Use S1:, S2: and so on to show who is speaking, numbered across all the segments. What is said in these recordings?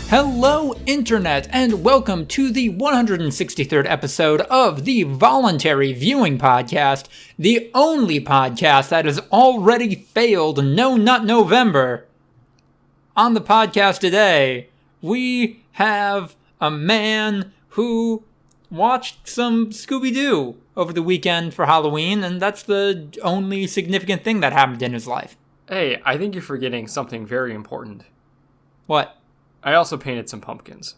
S1: Hello, Internet, and welcome to the 163rd episode of the Voluntary Viewing podcast, the only podcast that has already failed No Nut November. On the podcast today, we have a man who watched some Scooby-Doo over the weekend for Halloween, and that's the only significant thing that happened in his life.
S2: Hey, I think you're forgetting something very important.
S1: What?
S2: I also painted some pumpkins.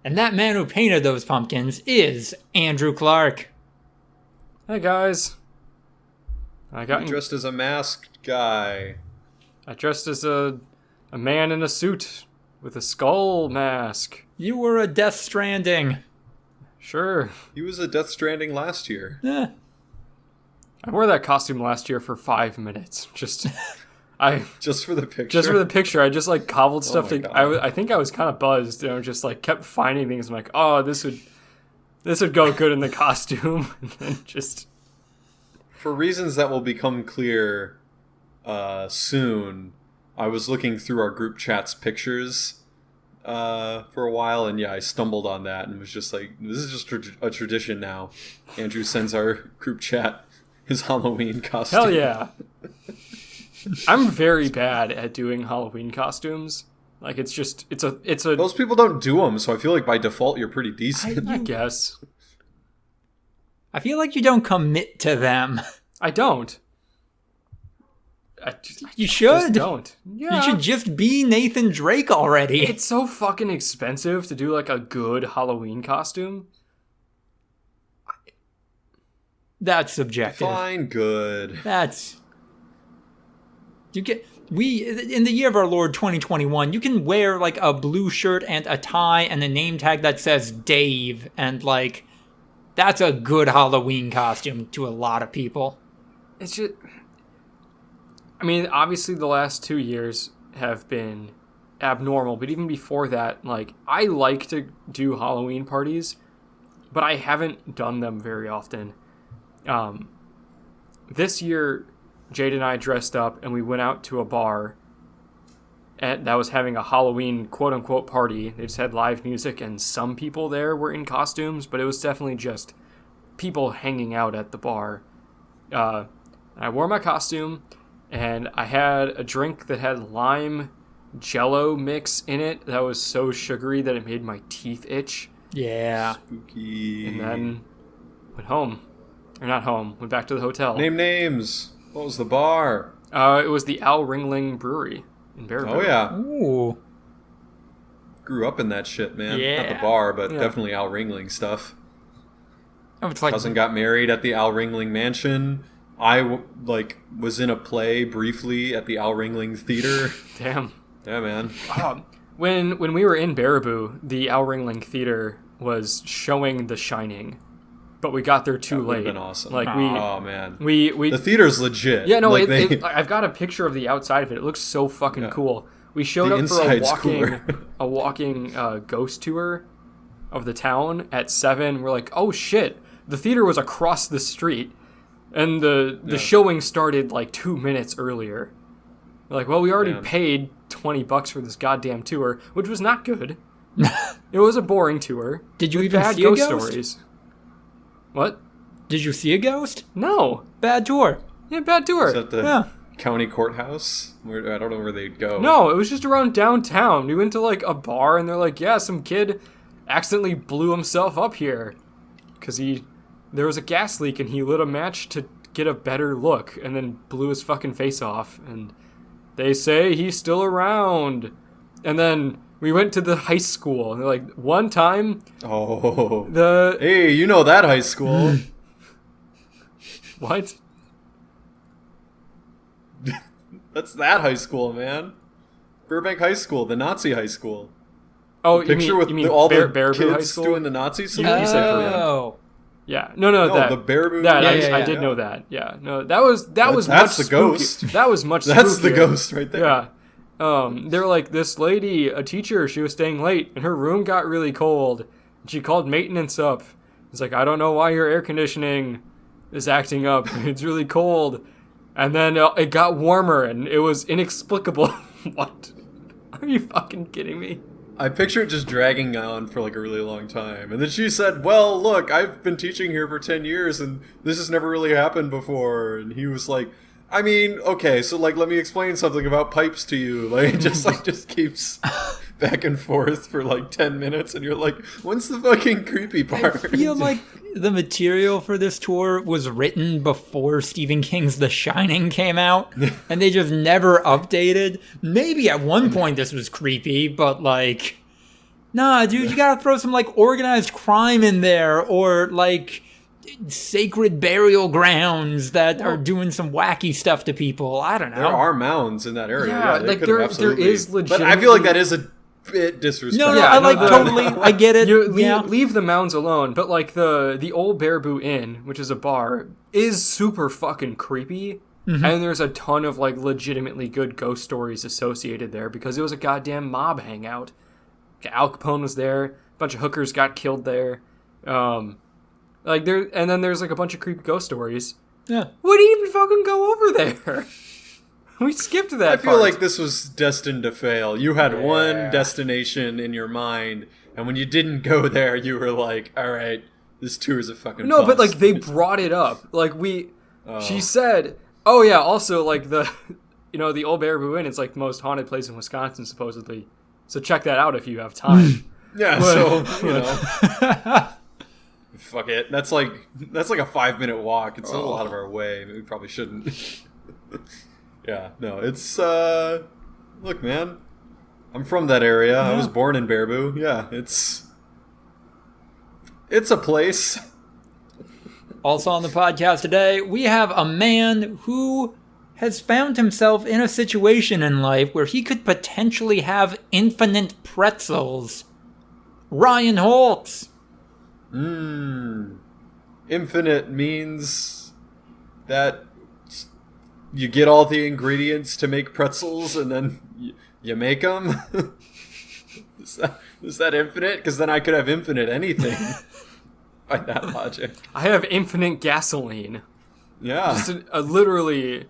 S1: And that man who painted those pumpkins is Andrew Clark.
S2: Hey guys.
S3: You dressed as a masked guy.
S2: I dressed as a man in a suit with a skull mask.
S1: You were a Death Stranding.
S2: Sure.
S3: He was a Death Stranding last year.
S1: Yeah.
S2: I wore that costume last year for 5 minutes. Just
S3: for the picture.
S2: Just for the picture. I just cobbled stuff.
S3: God.
S2: I think I was kind of buzzed. Just kept finding things. I'm like, oh, this would go good in the costume. And then just
S3: for reasons that will become clear soon, I was looking through our group chat's pictures for a while, and I stumbled on that and was just like, this is just a tradition now. Andrew sends our group chat his Halloween costume.
S2: Hell yeah. I'm very bad at doing Halloween costumes. It's a.
S3: Most people don't do them, so I feel like by default you're pretty decent.
S2: I guess.
S1: I feel like you don't commit to them.
S2: I don't.
S1: You should.
S2: Just don't. Yeah.
S1: You should just be Nathan Drake already.
S2: It's so fucking expensive to do a good Halloween costume.
S1: That's subjective.
S3: Fine, good.
S1: That's... in the year of our Lord 2021, you can wear a blue shirt and a tie and a name tag that says Dave, and that's a good Halloween costume to a lot of people.
S2: It's just, obviously the last 2 years have been abnormal, but even before that, I like to do Halloween parties, but I haven't done them very often. This year, Jade and I dressed up and we went out to a bar that was having a Halloween quote-unquote party. They just had live music and some people there were in costumes, but it was definitely just people hanging out at the bar. I wore my costume and I had a drink that had lime jello mix in it that was so sugary that it made my teeth itch.
S1: Yeah.
S3: Spooky.
S2: And then went home. Or not home, went back to the hotel.
S3: Name names. What was the bar?
S2: It was the Al Ringling Brewery in Baraboo.
S3: Oh, yeah.
S1: Ooh.
S3: Grew up in that shit, man.
S1: Yeah.
S3: Not the bar, but definitely Al Ringling stuff.
S1: Oh, it's
S3: Cousin got married at the Al Ringling Mansion. I, was in a play briefly at the Al Ringling Theater.
S2: Damn.
S3: Yeah, man.
S2: When we were in Baraboo, the Al Ringling Theater was showing The Shining. But we got there too late.
S3: That would have been awesome.
S2: Oh
S3: man,
S2: we
S3: the theater's legit.
S2: Yeah, no, I've got a picture of the outside of it. It looks so fucking cool. We showed up for a walking ghost tour of the town at 7. We're like, oh shit, the theater was across the street, and the showing started 2 minutes earlier. We're like, well, we already paid $20 for this goddamn tour, which was not good. It was a boring tour.
S1: Did you
S2: with
S1: even
S2: bad
S1: see a
S2: ghost
S1: ghost?
S2: stories? What?
S1: Did you see a ghost?
S2: No.
S1: Bad tour.
S2: Yeah, bad tour.
S3: Is that the county courthouse? I don't know where they'd go.
S2: No, it was just around downtown. We went to a bar and they're like, yeah, some kid accidentally blew himself up here. Because there was a gas leak and he lit a match to get a better look and then blew his fucking face off. And they say he's still around. And then we went to the high school, and they're like, one time...
S3: Oh.
S2: Hey,
S3: you know that high school.
S2: What?
S3: That's that high school, man. Burbank High School, the Nazi high school.
S2: Oh,
S3: the picture with all the kids doing the Nazi salute?
S2: You said Burbank.
S1: Oh.
S2: Yeah, no,
S3: the Baraboo.
S2: I did know that. Yeah, no, that was much
S3: that's the
S2: spooky.
S3: Ghost.
S2: That was much.
S3: That's
S2: spookier.
S3: the ghost right there.
S2: Yeah. They're like, this lady, a teacher, she was staying late, and her room got really cold. And she called maintenance up. It's like, I don't know why your air conditioning is acting up. It's really cold. And then it got warmer, and it was inexplicable. What? Are you fucking kidding me?
S3: I picture it just dragging on for like a really long time. And then she said, well, look, I've been teaching here for 10 years and this has never really happened before. And he was like, I mean, okay, so like, let me explain something about pipes to you. Like, just keeps back and forth for like 10 minutes. And you're like, when's the fucking creepy part?
S1: I feel like the material for this tour was written before Stephen King's The Shining came out, and they just never updated. Maybe at one point this was creepy, but like, nah, dude, you gotta throw some like organized crime in there, or like sacred burial grounds that are doing some wacky stuff to people. I don't know.
S3: There are mounds in that area.
S2: Yeah, like there is legitimately...
S3: But I feel like that is a bit disrespectful.
S1: No, I totally, I get it.
S2: Leave the mounds alone, but like the old Baraboo Inn, which is a bar, is super fucking creepy. Mm-hmm. And there's a ton of like legitimately good ghost stories associated there because it was a goddamn mob hangout. Al Capone was there, a bunch of hookers got killed there. Like there, and then there's like a bunch of creepy ghost stories.
S1: Yeah,
S2: we didn't even fucking go over there. We skipped that
S3: I feel like this was destined to fail. You had one destination in your mind, and when you didn't go there, you were like, all right, this tour is a fucking bust.
S2: But like they brought it up. Like she said, oh yeah, also like the old Baraboo Inn, it's like the most haunted place in Wisconsin supposedly. So check that out if you have time.
S3: Yeah, so, fuck it. That's like a 5-minute walk. It's a little out of our way. We probably shouldn't. Yeah, no, it's, look, man, I'm from that area. I was born in Baraboo. Yeah, it's a place.
S1: Also on the podcast today, we have a man who has found himself in a situation in life where he could potentially have infinite pretzels. Ryan Holtz.
S3: Infinite means that you get all the ingredients to make pretzels and then you make them? Is that infinite? Because then I could have infinite anything by that logic.
S2: I have infinite gasoline.
S3: Yeah.
S2: Just a literally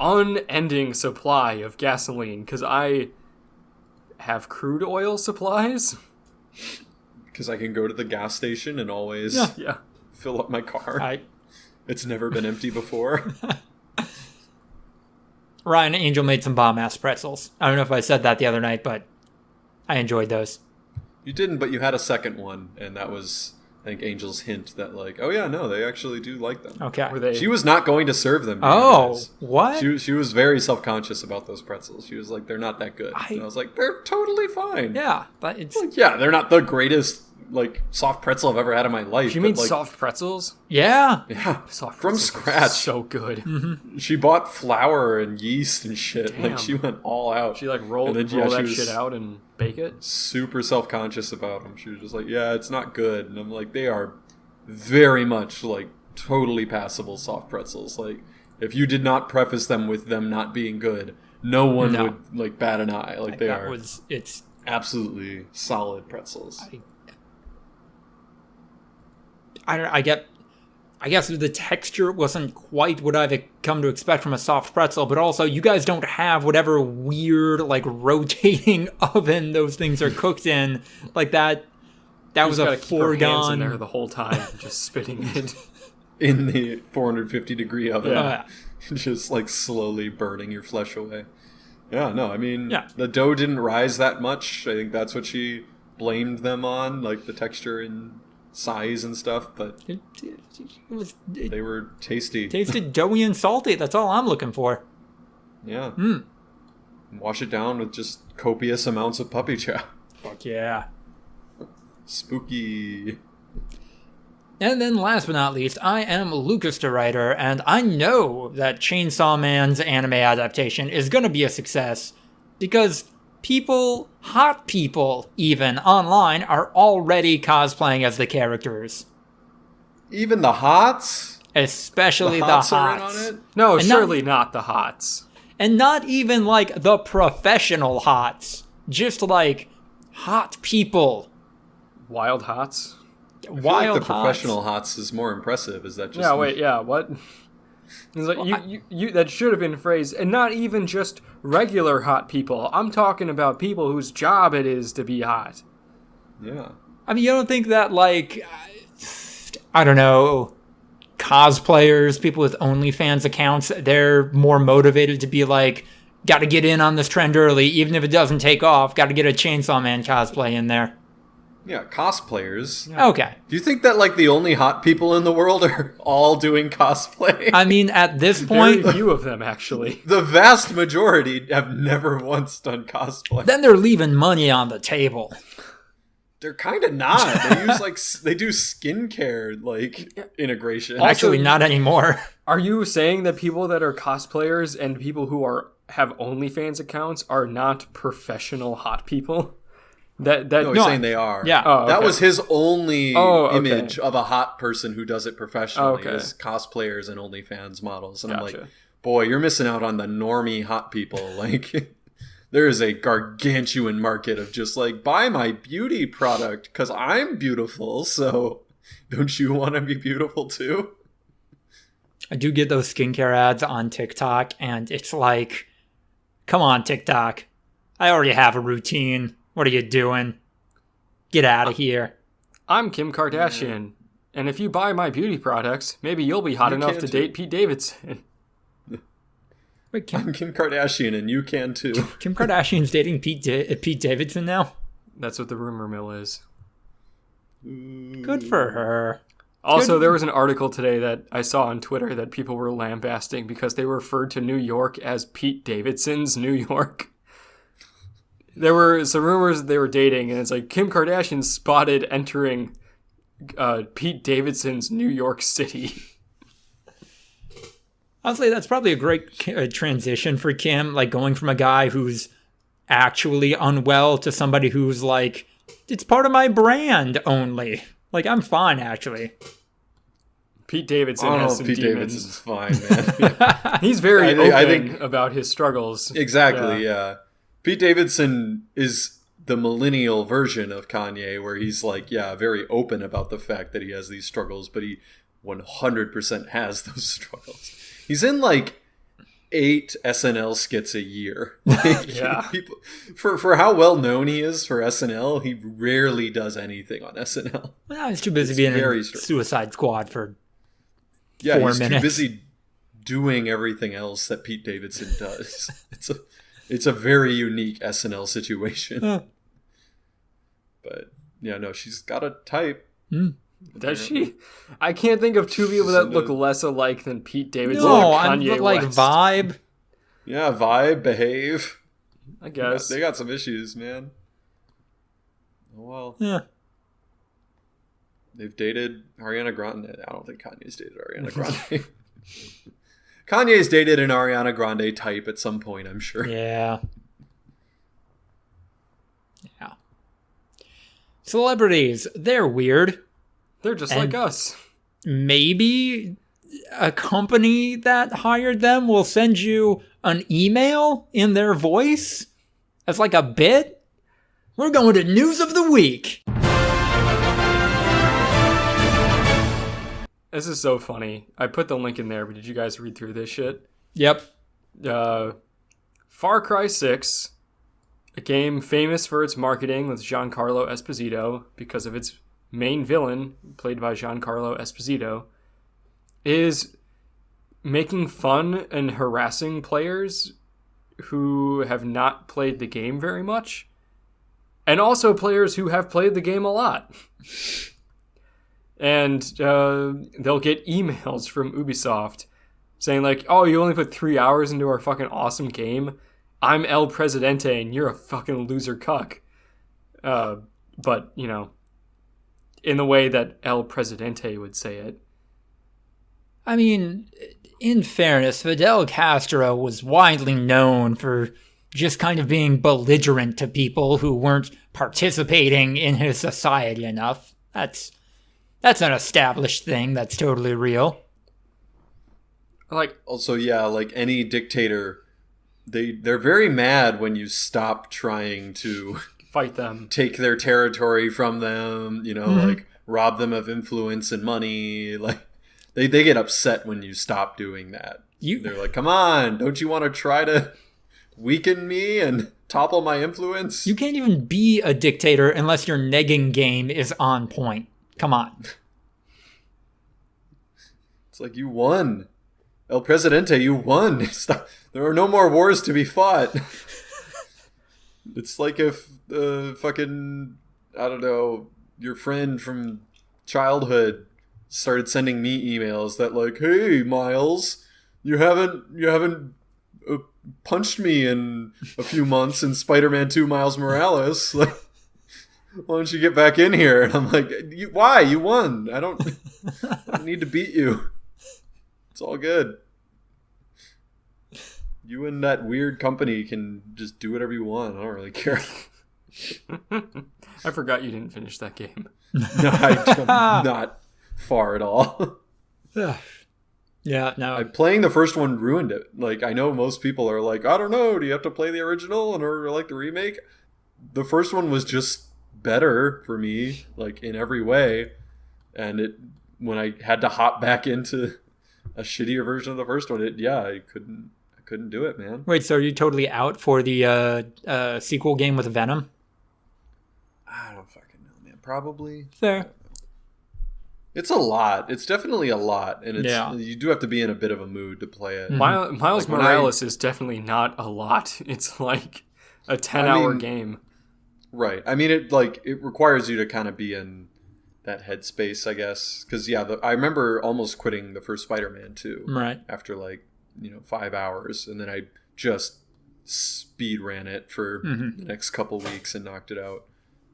S2: unending supply of gasoline because I have crude oil supplies.
S3: Because I can go to the gas station and always fill up my car. It's never been empty before.
S1: Ryan Angel made some bomb-ass pretzels. I don't know if I said that the other night, but I enjoyed those.
S3: You didn't, but you had a second one, and that was, I think, Angel's hint that, like, oh yeah, no, they actually do like them.
S1: Okay.
S3: She was not going to serve them.
S1: What?
S3: She was very self-conscious about those pretzels. She was like, they're not that good. And I was like, they're totally fine.
S1: Yeah, but it's...
S3: Like, yeah, they're not the greatest, like, soft pretzel I've ever had in my life.
S2: She made soft pretzels?
S1: Yeah.
S3: Yeah,
S2: soft
S3: from scratch.
S2: So good.
S1: Mm-hmm.
S3: She bought flour and yeast and shit.
S2: Damn.
S3: Like, she went all out.
S2: She, like, rolled that shit out and bake it?
S3: Super self-conscious about them. She was just like, yeah, it's not good. And I'm like, they are very much, like, totally passable soft pretzels. Like, if you did not preface them with them not being good, no one would, like, bat an eye. Like, they are
S1: it's
S3: absolutely solid pretzels.
S1: I guess the texture wasn't quite what I've come to expect from a soft pretzel, but also you guys don't have whatever weird, like, rotating oven those things are cooked in. Like, that was a foregone...
S2: in there the whole time, just spitting it.
S3: In the 450-degree oven.
S1: Yeah.
S3: Just, like, slowly burning your flesh away. Yeah, no, I mean,
S1: yeah.
S3: The dough didn't rise that much. I think that's what she blamed them on, like, the texture and size and stuff, but they were tasty.
S1: Tasted doughy and salty, that's all I'm looking for.
S3: Yeah. Wash it down with just copious amounts of puppy chow.
S1: Fuck yeah.
S3: Spooky.
S1: And then last but not least, I am Lucas the writer, and I know that Chainsaw Man's anime adaptation is going to be a success because people, hot people even, online are already cosplaying as the characters.
S3: Even the hots?
S1: Especially the hots.
S3: Are in on it?
S2: No, and surely not the hots.
S1: And not even like the professional hots. Just like hot people.
S2: Wild hots?
S3: I feel like the professional hots is more impressive. Is that just...
S2: Yeah, wait, yeah, what? It's like you that should have been phrased, and not even just regular hot people. I'm talking about people whose job it is to be hot.
S3: Yeah.
S1: I mean, you don't think that, like, I don't know, cosplayers, people with OnlyFans accounts, they're more motivated to be like, got to get in on this trend early, even if it doesn't take off, got to get a Chainsaw Man cosplay in there.
S3: Yeah, cosplayers.
S1: Yeah. Okay.
S3: Do you think that, like, the only hot people in the world are all doing cosplay?
S1: I mean, at this point...
S2: Very few of them, actually.
S3: The vast majority have never once done cosplay.
S1: Then they're leaving money on the table.
S3: They're kind of not. They use, like, they do skincare, like, integration.
S1: Actually, not anymore.
S2: Are you saying that people that are cosplayers and people who have OnlyFans accounts are not professional hot people?
S3: No, he's saying they are.
S1: Yeah.
S2: Oh, okay.
S3: That was his only
S2: okay.
S3: image of a hot person who does it professionally,
S2: Okay.
S3: is cosplayers and OnlyFans models. And I'm
S2: Gotcha.
S3: like, boy, you're missing out on the normie hot people. Like, there is a gargantuan market of just like, buy my beauty product because I'm beautiful. So don't you want to be beautiful too?
S1: I do get those skincare ads on TikTok, and it's like, come on, TikTok. I already have a routine. What are you doing? Get out of here.
S2: I'm Kim Kardashian, and if you buy my beauty products, maybe you'll be hot
S3: You
S2: enough
S3: can
S2: to
S3: too.
S2: date Pete Davidson.
S1: Wait,
S3: I'm Kim Kardashian and you can too.
S1: Kim Kardashian's dating Pete Davidson now?
S2: That's what the rumor mill is.
S1: Good for her.
S2: Also, there was an article today that I saw on Twitter that people were lambasting because they referred to New York as Pete Davidson's New York. There were some rumors that they were dating, and it's like Kim Kardashian spotted entering Pete Davidson's New York City.
S1: Honestly, that's probably a great transition for Kim, like going from a guy who's actually unwell to somebody who's like, it's part of my brand only. Like, I'm fine, actually.
S2: Pete Davidson
S3: Oh,
S2: has some
S3: Pete
S2: demons.
S3: Davidson's fine, man.
S2: He's very
S3: I
S2: open
S3: think-
S2: about his struggles.
S3: Exactly, yeah. Pete Davidson is the millennial version of Kanye, where he's like, yeah, very open about the fact that he has these struggles, but he 100% has those struggles. He's in like 8 SNL skits a year. Like,
S2: Yeah.
S3: people, for how well known he is for SNL, he rarely does anything on SNL.
S1: Well, I was too busy being
S3: very
S1: in
S3: strange.
S1: Suicide Squad for
S3: Yeah,
S1: 4
S3: he's
S1: minutes.
S3: too busy doing everything else that Pete Davidson does. It's a very unique SNL situation.
S1: Huh.
S3: But yeah, no, she's got a type.
S2: Does she? I can't think of two people that look less alike than Pete Davidson
S1: No,
S2: and
S1: I'm
S2: Kanye
S1: like
S2: West.
S1: vibe.
S3: Yeah, vibe, behave.
S2: I guess.
S3: They got some issues, man. Oh well.
S1: Yeah.
S3: They've dated Ariana Grande. I don't think Kanye's dated Ariana Grande. Kanye's dated an Ariana Grande type at some point, I'm sure.
S1: Yeah. Yeah. Celebrities, they're weird.
S2: They're just
S1: And-
S2: like us.
S1: Maybe a company that hired them will send you an email in their voice as like a bit. We're going to News of the Week.
S2: This is so funny. I put the link in there, but did you guys read through this shit?
S1: Yep.
S2: Far Cry 6, a game famous for its marketing with Giancarlo Esposito because of its main villain, played by Giancarlo Esposito, is making fun and harassing players who have not played the game very much, and also players who have played the game a lot. And they'll get emails from Ubisoft saying like, oh, you only put 3 hours into our fucking awesome game? I'm El Presidente and you're a fucking loser cuck. But, you know, in the way that El Presidente would say it.
S1: I mean, in fairness, Fidel Castro was widely known for just kind of being belligerent to people who weren't participating in his society enough. That's an established thing that's totally real.
S2: Like,
S3: Also, yeah, like any dictator, they're very mad when you stop trying to
S2: fight them.
S3: take their territory from them, you know, like rob them of influence and money. Like They get upset when you stop doing that. They're like, come on, don't you want to try to weaken me and topple my influence?
S1: You can't even be a dictator unless your negging game is on point. Come on.
S3: It's like, you won. El Presidente, you won. Stop. There are no more wars to be fought. It's like if fucking, I don't know, your friend from childhood started sending me emails that like, hey, Miles, you haven't punched me in a few months in Spider-Man 2 Miles Morales. Like, why don't you get back in here? And I'm like, why? You won. I don't need to beat you. It's all good. You and that weird company can just do whatever you want. I don't really care.
S2: I forgot you didn't finish that game.
S3: No, I'm not far at all.
S1: Yeah, no.
S3: Playing the first one ruined it. Like, I know most people are like, I don't know, do you have to play the original in order to like the remake? The first one was just better for me, like, in every way. And when I had to hop back into a shittier version of the first one, I couldn't do it, man.
S1: Wait, so are you totally out for the sequel game with Venom?
S3: I don't fucking know, man. Probably.
S1: Fair.
S3: It's a lot. It's definitely a lot, and you do have to be in a bit of a mood to play it.
S2: Miles Morales is definitely not a lot. It's like a 10-hour game.
S3: Right. I mean, it requires you to kind of be in that headspace, I guess. Because I remember almost quitting the first Spider-Man 2.
S1: Right.
S3: After 5 hours, and then I just speed ran it for the next couple weeks and knocked it out.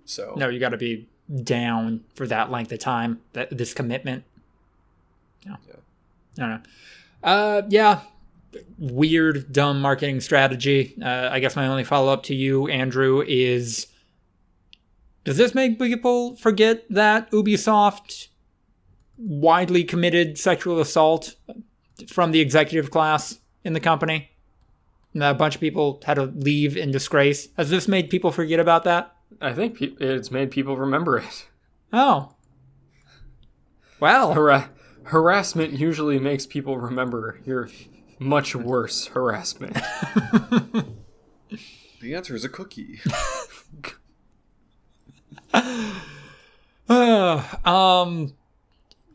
S3: So
S1: no, you got to be down for that length of time, this commitment. Yeah. I don't know. Weird, dumb marketing strategy. I guess my only follow-up to you, Andrew, is, does this make people forget that Ubisoft widely committed sexual assault from the executive class in the company? And a bunch of people had to leave in disgrace. Has this made people forget about that?
S2: I think it's made people remember it.
S1: Oh. Well.
S2: Harassment usually makes people remember your much worse harassment.
S3: The answer is a cookie.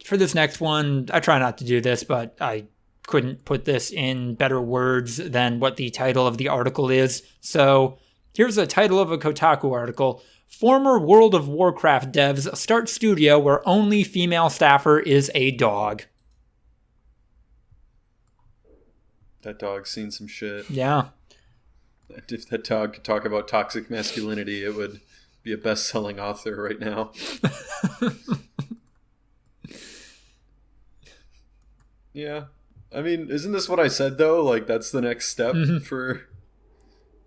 S1: For this next one, I try not to do this, but I couldn't put this in better words than what the title of the article is. So here's the title of a Kotaku article. Former World of Warcraft devs start studio where only female staffer is a dog.
S3: That dog's seen some shit.
S1: Yeah.
S3: If that dog could talk about toxic masculinity, it would be a best-selling author right now. Yeah. I mean, isn't this what I said, though? Like, that's the next step for,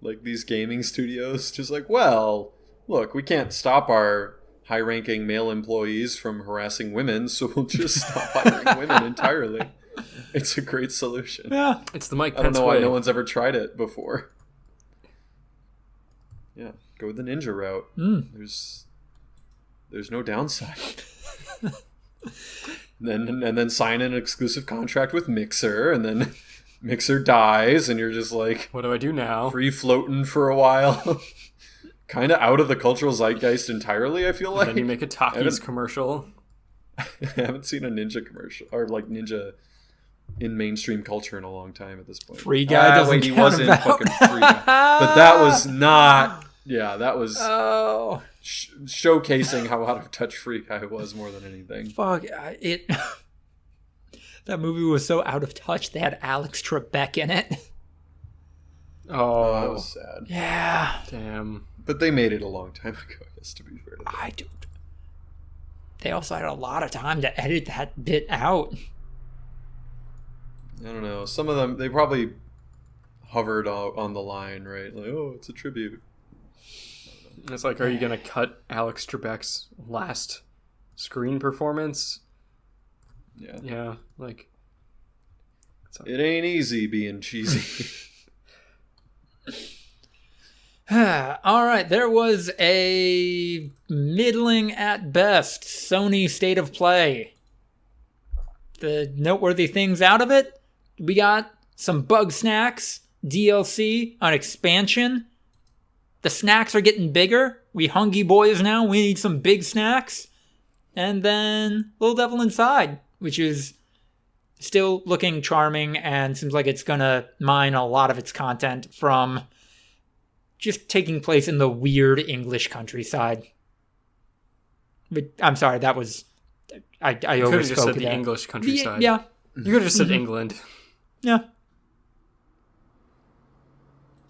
S3: like, these gaming studios. Just like, well, look, we can't stop our high-ranking male employees from harassing women, so we'll just stop hiring women entirely. It's a great solution.
S1: Yeah.
S2: It's the Mike Pence
S3: I don't know why
S2: way.
S3: no one's ever tried it before. Yeah, go the ninja route. There's no downside. And then sign an exclusive contract with Mixer, and then Mixer dies, and you're just like,
S2: what do I do now?
S3: Free floating for a while. Kind of out of the cultural zeitgeist entirely, I feel like.
S2: Then you make a Takis commercial.
S3: I haven't seen a ninja commercial, or like ninja in mainstream culture in a long time at this point.
S1: Free Guy doesn't
S3: wait, he
S1: count
S3: wasn't
S1: about.
S3: fucking Free Guy. But that was not... Yeah, that was showcasing how out of touch Free Guy was more than anything.
S1: Fuck, that movie was so out of touch, they had Alex Trebek in it.
S3: Oh, that was sad.
S1: Yeah.
S2: Damn.
S3: But they made it a long time ago, I guess, to be fair to them.
S1: They also had a lot of time to edit that bit out.
S3: I don't know. Some of them, they probably hovered on the line, right? Like, oh, it's a tribute.
S2: It's like, are you going to cut Alex Trebek's last screen performance?
S3: Yeah.
S2: Yeah, like...
S3: It ain't easy being cheesy.
S1: All right, there was a middling at best Sony State of Play. the noteworthy things out of it, we got some Bug Snacks DLC, an expansion. The snacks are getting bigger. We hungry boys now. We need some big snacks. And then Little Devil Inside, which is still looking charming and seems like it's going to mine a lot of its content from just taking place in the weird English countryside. But I'm sorry, that was... I overspoke
S2: You could have just said the
S1: there.
S2: English countryside.
S1: Yeah.
S2: You could have just said England.
S1: Yeah.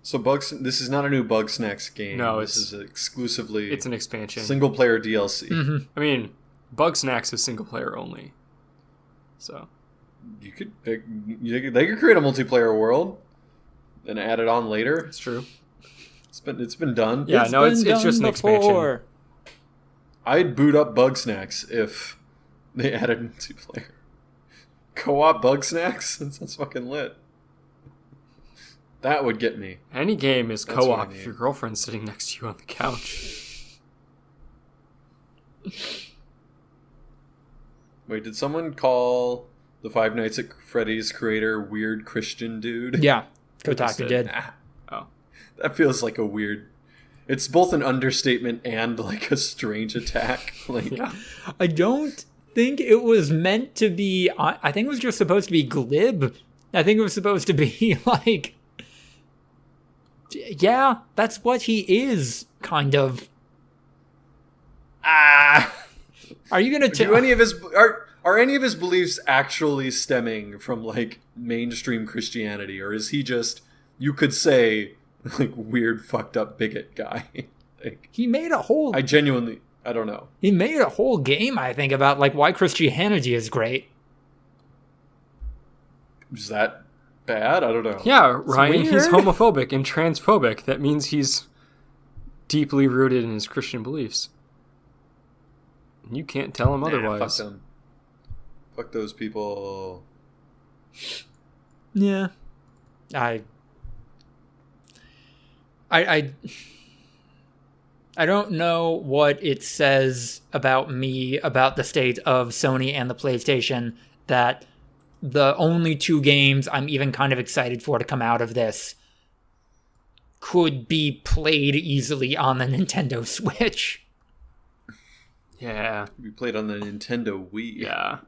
S3: So this is not a new Bug Snacks game.
S2: No,
S3: this is exclusively...
S2: It's an expansion.
S3: Single-player DLC.
S1: Mm-hmm.
S2: I mean, Bug Snacks is single player only. So...
S3: They could create a multiplayer world and add it on later.
S2: It's true.
S3: It's been done.
S2: Yeah,
S1: It's
S2: no, it's
S1: been
S2: just an
S1: done
S2: expansion.
S1: before.
S3: I'd boot up Bug Snacks if they added multiplayer. Co-op Bug Snacks? That sounds fucking lit. That would get me.
S2: Any game is
S3: That's what I
S2: co-op
S3: need.
S2: if your girlfriend's sitting next to you on the couch.
S3: Wait, did someone call the Five Nights at Freddy's creator weird Christian dude?
S1: Yeah,
S2: They
S1: Kotaku
S2: did.
S1: did.
S2: Oh.
S3: That feels like a weird... It's both an understatement and like a strange attack. Like,
S2: Yeah.
S1: I don't think it was meant to be... I think it was just supposed to be glib. I think it was supposed to be like... Yeah, that's what he is, kind of.
S3: ah!
S1: Are you gonna
S3: Do any of his... Are any of his beliefs actually stemming from like mainstream Christianity, or is he just, you could say, like weird fucked up bigot guy? Like,
S1: He made a whole...
S3: I don't know.
S1: He made a whole game, I think, about like why Christianity is great.
S3: Is that bad? I don't know.
S2: Yeah, Ryan, he's
S1: weird.
S2: homophobic and transphobic. That means he's deeply rooted in his Christian beliefs. And you can't tell him
S3: Nah,
S2: otherwise.
S3: fuck them. Fuck those people.
S1: Yeah. I don't know what it says about me, about the state of Sony and the PlayStation, that the only two games I'm even kind of excited for to come out of this could be played easily on the Nintendo Switch.
S2: Yeah.
S3: We played on the Nintendo Wii.
S2: Yeah.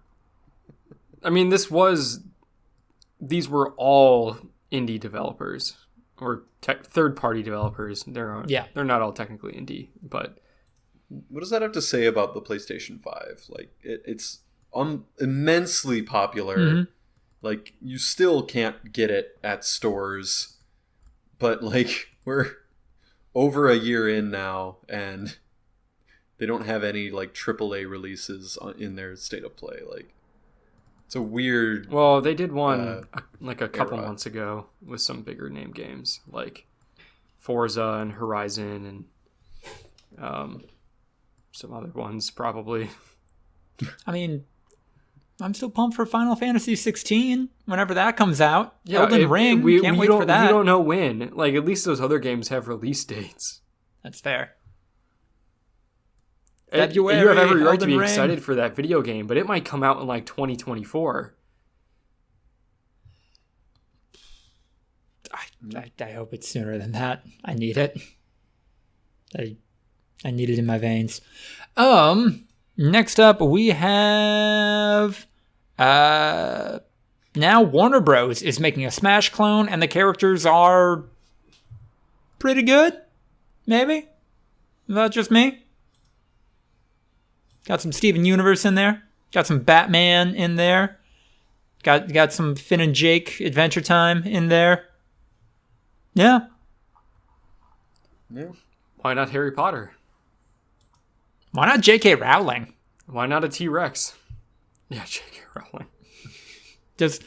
S2: I mean, these were all indie developers or third-party developers. They're not all technically indie, but
S3: What does that have to say about the PlayStation 5? Like, it's immensely popular.
S1: Mm-hmm.
S3: Like, you still can't get it at stores. But, like, we're over a year in now, and they don't have any, like, AAA releases in their state of play. Like, it's a weird...
S2: well, they did one like a couple
S3: era.
S2: months ago with some bigger name games like Forza and Horizon and some other ones probably.
S1: I mean, I'm still pumped for Final Fantasy 16 whenever that comes out.
S2: Yeah,
S1: Elden Ring, can't wait for that.
S2: We don't know when. Like, at least those other games have release dates.
S1: That's fair.
S2: And
S1: February,
S2: you have every right to be
S1: Elden Ring.
S2: excited for that video game, but it might come out in like 2024.
S1: I hope it's sooner than that. I need it. I need it in my veins. Next up we have now Warner Bros. Is making a Smash clone, and the characters are pretty good. Maybe? Is that just me? Got some Steven Universe in there. Got some Batman in there. Got some Finn and Jake Adventure Time in there. Yeah.
S3: Yeah.
S2: Why not Harry Potter?
S1: Why not J.K. Rowling?
S2: Why not a T-Rex? Yeah, J.K. Rowling.
S1: Does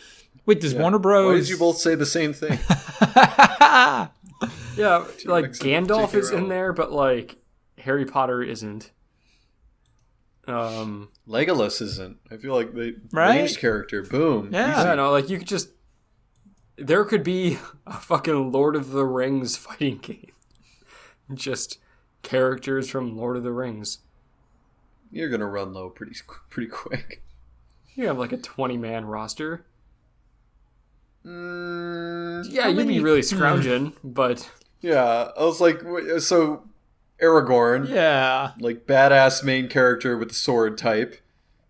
S1: Warner Bros...
S3: Why did you both say the same thing?
S2: Yeah, like
S3: T-Rex and
S2: Gandalf
S3: J.K.
S2: is in
S3: Rowling.
S2: there, but like Harry Potter isn't.
S3: Legolas isn't. I feel like they
S1: Right?
S3: ranged character. Boom.
S1: Yeah.
S3: Easy.
S2: I know, like you could just. There could be a fucking Lord of the Rings fighting game. Just characters from Lord of the Rings.
S3: You're gonna run low pretty quick.
S2: You have like a 20-man roster. Yeah,
S1: How
S2: you'd
S1: many-
S2: be really scrounging, but
S3: Yeah, I was like, so Aragorn,
S1: Yeah.
S3: like badass main character with the sword type.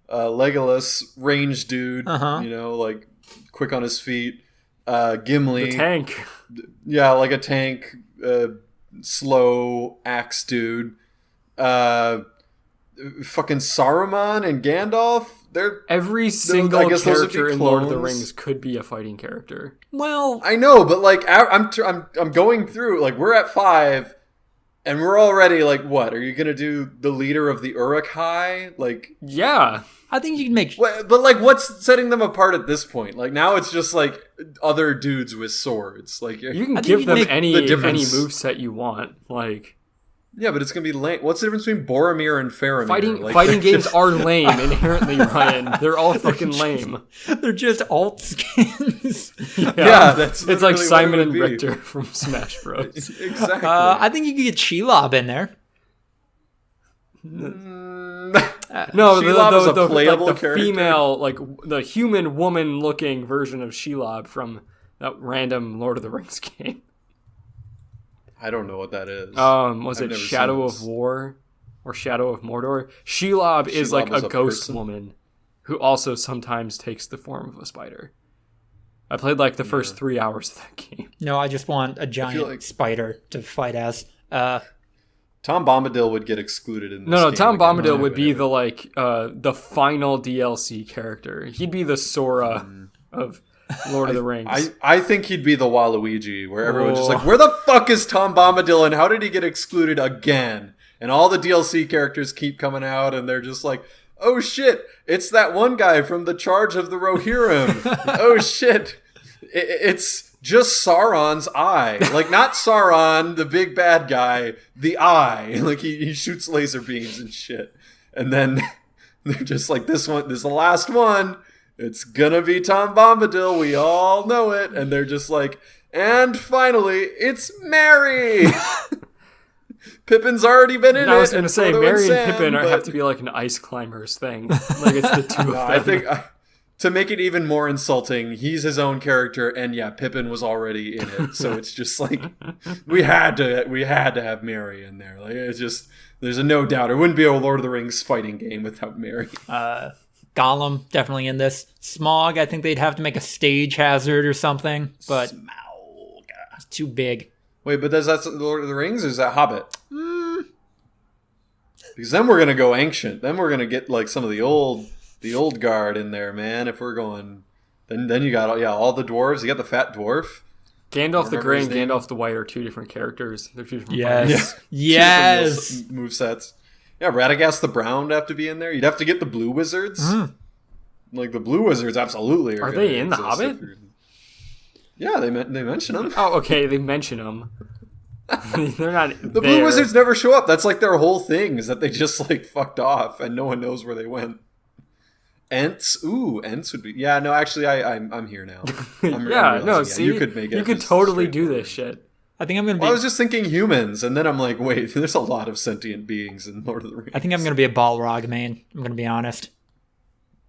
S3: Legolas, range dude,
S1: Uh-huh.
S3: like quick on his feet. Gimli,
S2: the tank.
S3: yeah, like a tank, slow axe dude. Fucking Saruman and Gandalf. They're
S2: Every single
S3: I guess those would be
S2: character in Lord of the
S3: clones.
S2: Rings could be a fighting character.
S1: Well,
S3: I know, but like I'm going through, like, we're at 5, and we're already like, what are you gonna do? The leader of the Uruk-hai, like,
S2: Yeah.
S1: I think you can make.
S3: but like, what's setting them apart at this point? Like, now it's just like other dudes with swords. Like,
S2: You can
S1: I think
S2: give
S1: you
S2: them
S1: make
S2: any
S3: the difference.
S2: moveset you want. Like
S3: yeah, but it's gonna be lame. What's the difference between Boromir and Faramir?
S2: fighting games are lame inherently, Ryan. They're all fucking lame.
S1: They're just alt skins.
S3: Yeah, that's
S2: it's like
S3: literally what
S2: Simon
S3: it
S2: and
S3: would be.
S2: Richter from Smash Bros.
S3: Exactly.
S1: I think you could get Shelob in there.
S2: No,
S3: Shelob is a
S2: the
S3: playable
S2: like the
S3: character.
S2: female, like the human woman looking version of Shelob from that random Lord of the Rings game.
S3: I don't know what that is.
S2: Was
S3: I've
S2: it
S3: never
S2: Shadow
S3: seen
S2: of
S3: this.
S2: War or Shadow of Mordor? Shelob is like
S3: Shelob is
S2: a
S3: a
S2: ghost
S3: person?
S2: woman who also sometimes takes the form of a spider. I played like the first 3 hours of that game.
S1: No, I just want a giant
S3: like-
S1: spider to fight as.
S3: Tom Bombadil would get excluded in this
S2: No,
S3: game
S2: Tom
S3: again,
S2: Bombadil
S3: too,
S2: would be
S3: but
S2: the final DLC character. He'd be the Sora of Lord of the Rings.
S3: I think he'd be the Waluigi, where everyone's just
S2: Oh.
S3: like, where the fuck is Tom Bombadil and how did he get excluded again? And all the DLC characters keep coming out and they're just like, oh shit, it's that one guy from the Charge of the Rohirrim. Oh shit, it's just Sauron's eye. Like, not Sauron, the big bad guy, the eye. Like, he shoots laser beams and shit. And then they're just like, this is the last one. It's gonna be Tom Bombadil. We all know it. And they're just like, and finally, it's Mary. Pippin's already been in
S2: And I was
S3: it.
S2: going to say,
S3: Frodo
S2: Merry and
S3: Sam,
S2: Pippin
S3: but-
S2: have to be like an ice climbers thing. Like it's the two of them.
S3: No, I think to make it even more insulting, he's his own character, and yeah, Pippin was already in it. So it's just like we had to have Mary in there. Like, it's just, there's a no doubt it wouldn't be a Lord of the Rings fighting game without Mary.
S1: Gollum, definitely in this. Smog, I think they'd have to make a stage hazard or something, but it's too big.
S3: Wait, but is that Lord of the Rings or is that Hobbit? Because then we're gonna go ancient. Then we're gonna get like some of the old guard in there, man. If we're going, then you got all the dwarves. You got the fat dwarf.
S2: Gandalf the
S3: Remember
S2: Grey
S3: his
S2: and
S3: name?
S2: Gandalf the White are two different characters. They're two different
S1: Yes.
S2: fighters.
S1: Yes.
S3: Move sets. Yeah, Radagast the Brown would have to be in there. You'd have to get the Blue Wizards. Like the Blue Wizards, absolutely.
S2: Are
S3: gonna
S2: they in The
S3: exist
S2: Hobbit?
S3: if you're- Yeah, they mention them.
S2: Oh, okay. They mention them. They're not.
S3: The Blue Wizards never show up. That's like their whole thing, is that they just like fucked off and no one knows where they went. Ents, Ents would be. Yeah, no, actually, I'm here now. I'm
S2: Yeah, no.
S3: realizing,
S2: See,
S3: you could make it.
S2: You could
S3: just
S2: totally do
S3: straightforward.
S2: this shit.
S1: I think I'm gonna be.
S3: Well, I was just thinking humans, and then I'm like, wait, there's a lot of sentient beings in Lord of the Rings.
S1: I think I'm gonna be a Balrog main. I'm gonna be honest.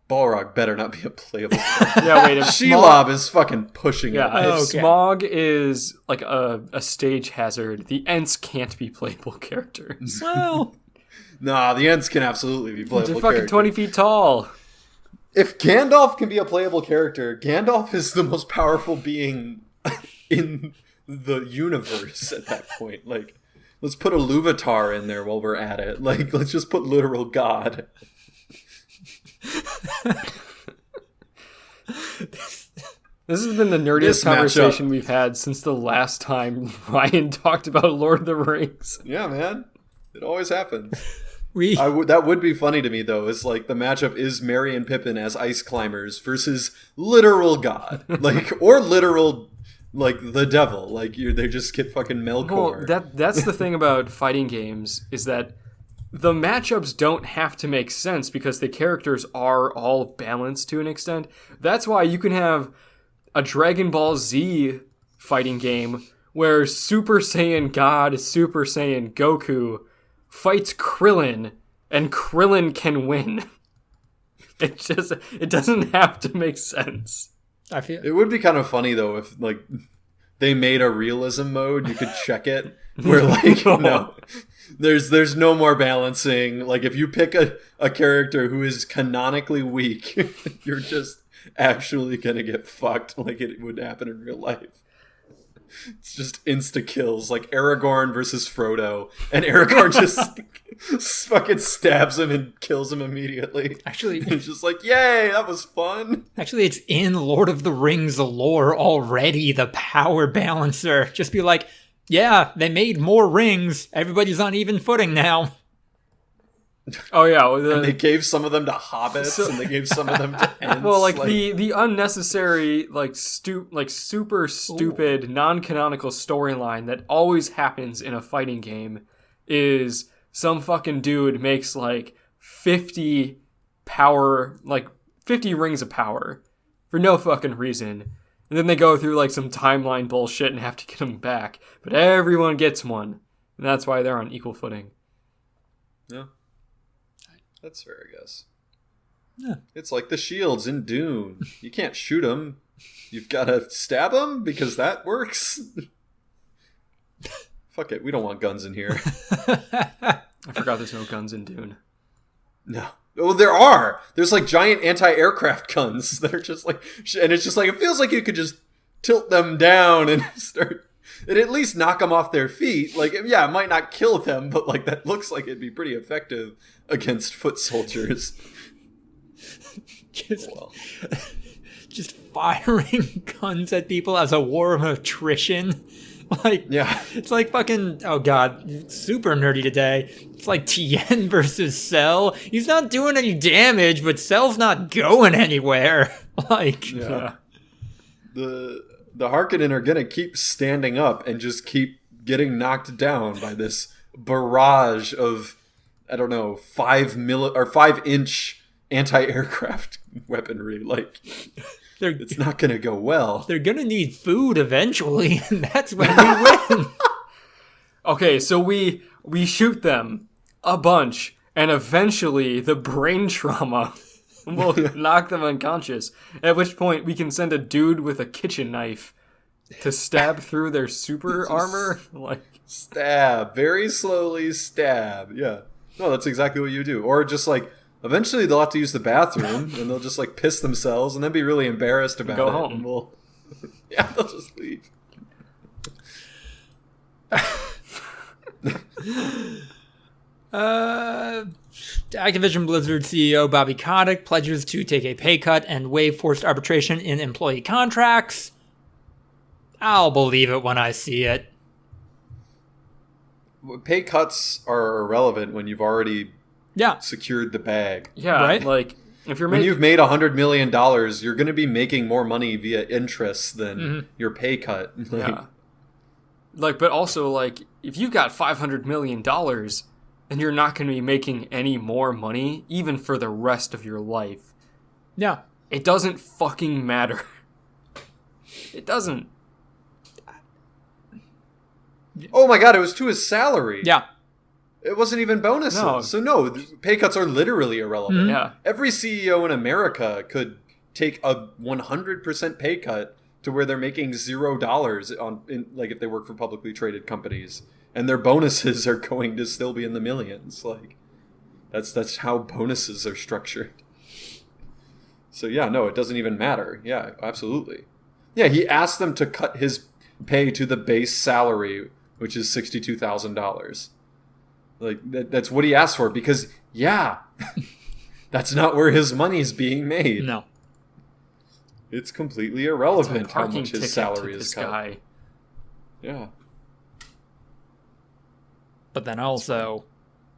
S3: Balrog better not be a playable character.
S2: Yeah, wait. If
S3: Shelob is fucking pushing
S2: Yeah,
S3: it.
S2: if
S1: okay.
S2: Smog is like a stage hazard, the Ents can't be playable characters.
S1: Well,
S3: Nah, the Ents can absolutely be
S2: They're
S3: playable
S2: fucking
S3: characters.
S2: 20 feet tall.
S3: If Gandalf can be a playable character, Gandalf is the most powerful being in the universe at that point. Like, let's put a Luvatar in there while we're at it. Like, let's just put literal God.
S2: This has been the nerdiest
S3: This
S2: conversation we've had since the last time Ryan talked about Lord of the Rings.
S3: Yeah, man. It always happens.
S1: we.
S3: That would be funny to me, though. It's like the matchup is Merry and Pippin as ice climbers versus literal God. Like, or literal, like, the devil. Like, they just get fucking Melkor.
S2: Well, that's the thing about fighting games, is that the matchups don't have to make sense because the characters are all balanced to an extent. That's why you can have a Dragon Ball Z fighting game where Super Saiyan God, Super Saiyan Goku fights Krillin, and Krillin can win. It doesn't have to make sense.
S1: I feel
S3: It would be kind of funny though if like they made a realism mode. You could check it where like no, there's no more balancing. Like if you pick a character who is canonically weak, you're just actually gonna get fucked like it would happen in real life. It's just insta kills, like Aragorn versus Frodo, and Aragorn just fucking stabs him and kills him immediately.
S1: Actually,
S3: it's just like, yay, that was fun.
S1: Actually, it's in Lord of the Rings lore already, the power balancer. Just be like, yeah, they made more rings. Everybody's on even footing now.
S2: Oh yeah,
S3: and they gave some of them to hobbits, and they gave some of them to ents.
S2: Well, like the unnecessary, super stupid, non-canonical storyline that always happens in a fighting game is some fucking dude makes like 50 rings of power for no fucking reason, and then they go through like some timeline bullshit and have to get them back. But everyone gets one, and that's why they're on equal footing.
S3: Yeah. That's fair, I guess.
S1: Yeah.
S3: It's like the shields in Dune. You can't shoot them. You've got to stab them because that works. Fuck it. We don't want guns in here.
S2: I forgot there's no guns in Dune.
S3: No. Oh, there are. There's like giant anti-aircraft guns that are just like... And it's just like... It feels like you could just tilt them down and start... And at least knock them off their feet. Like, yeah, it might not kill them, but like that looks like it'd be pretty effective against foot soldiers.
S1: Just firing guns at people as a war of attrition. Like,
S3: yeah,
S1: it's like fucking, oh god, super nerdy today. It's like Tien versus Cell. He's not doing any damage, but Cell's not going anywhere. Like,
S3: yeah. The Harkonnen are gonna keep standing up and just keep getting knocked down by this barrage of, I don't know, 5-inch anti-aircraft weaponry. Like, it's not gonna go well.
S1: They're gonna need food eventually, and that's when we win.
S2: Okay, so we shoot them a bunch, and eventually the brain trauma will knock them unconscious, at which point we can send a dude with a kitchen knife to stab through their super armor. Like,
S3: stab, very slowly stab. Yeah. No, that's exactly what you do. Or just like, eventually they'll have to use the bathroom, and they'll just like piss themselves, and then be really embarrassed about
S2: go
S3: it.
S2: home.
S3: And yeah, they'll just leave.
S1: Activision Blizzard CEO Bobby Kotick pledges to take a pay cut and waive forced arbitration in employee contracts. I'll believe it when I see it.
S3: Pay cuts are irrelevant when you've already secured the bag.
S2: Yeah,
S1: right?
S2: Like, if you're
S3: when you've made $100 million, you're going to be making more money via interest than your pay cut.
S2: Yeah. Like, but also, like, if you've got $500 million and you're not going to be making any more money, even for the rest of your life.
S1: Yeah.
S2: It doesn't fucking matter. It doesn't.
S3: Oh my god, it was to his salary.
S1: Yeah.
S3: It wasn't even bonuses.
S2: No.
S3: So no, pay cuts are literally irrelevant.
S1: Mm-hmm.
S2: Yeah.
S3: Every CEO in America could take a 100% pay cut to where they're making $0 like if they work for publicly traded companies, and their bonuses are going to still be in the millions. Like, that's how bonuses are structured. So yeah, no, it doesn't even matter. Yeah, absolutely. Yeah, he asked them to cut his pay to the base salary, which is $62,000. Like, that's what he asked for, because, yeah, that's not where his money's being made.
S1: No.
S3: It's completely irrelevant how much his salary
S2: is
S3: is cut.
S2: guy.
S3: Yeah.
S1: But then also,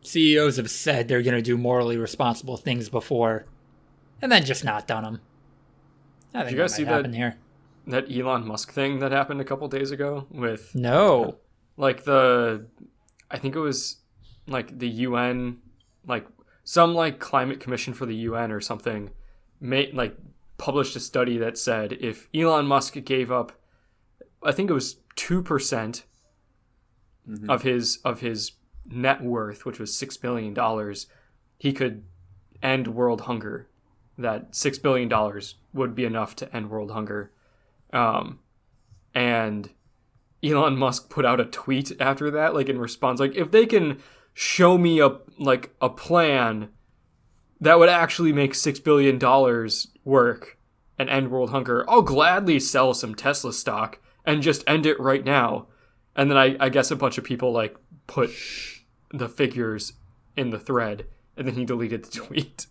S1: CEOs have said they're going to do morally responsible things before, and then just not done them. I think
S2: Did you guys
S1: that
S2: see
S1: might happen here.
S2: That Elon Musk thing that happened a couple days ago with...
S1: No.
S2: Like I think it was like the UN, like some like climate commission for the UN or something, published a study that said if Elon Musk gave up, I think it was 2% of his net worth, which was $6 billion, he could end world hunger that $6 billion would be enough to end world hunger. And Elon Musk put out a tweet after that, like in response, like, if they can show me a plan that would actually make $6 billion work and end world hunger, I'll gladly sell some Tesla stock and just end it right now. And then I guess a bunch of people like put the figures in the thread, and then he deleted the tweet.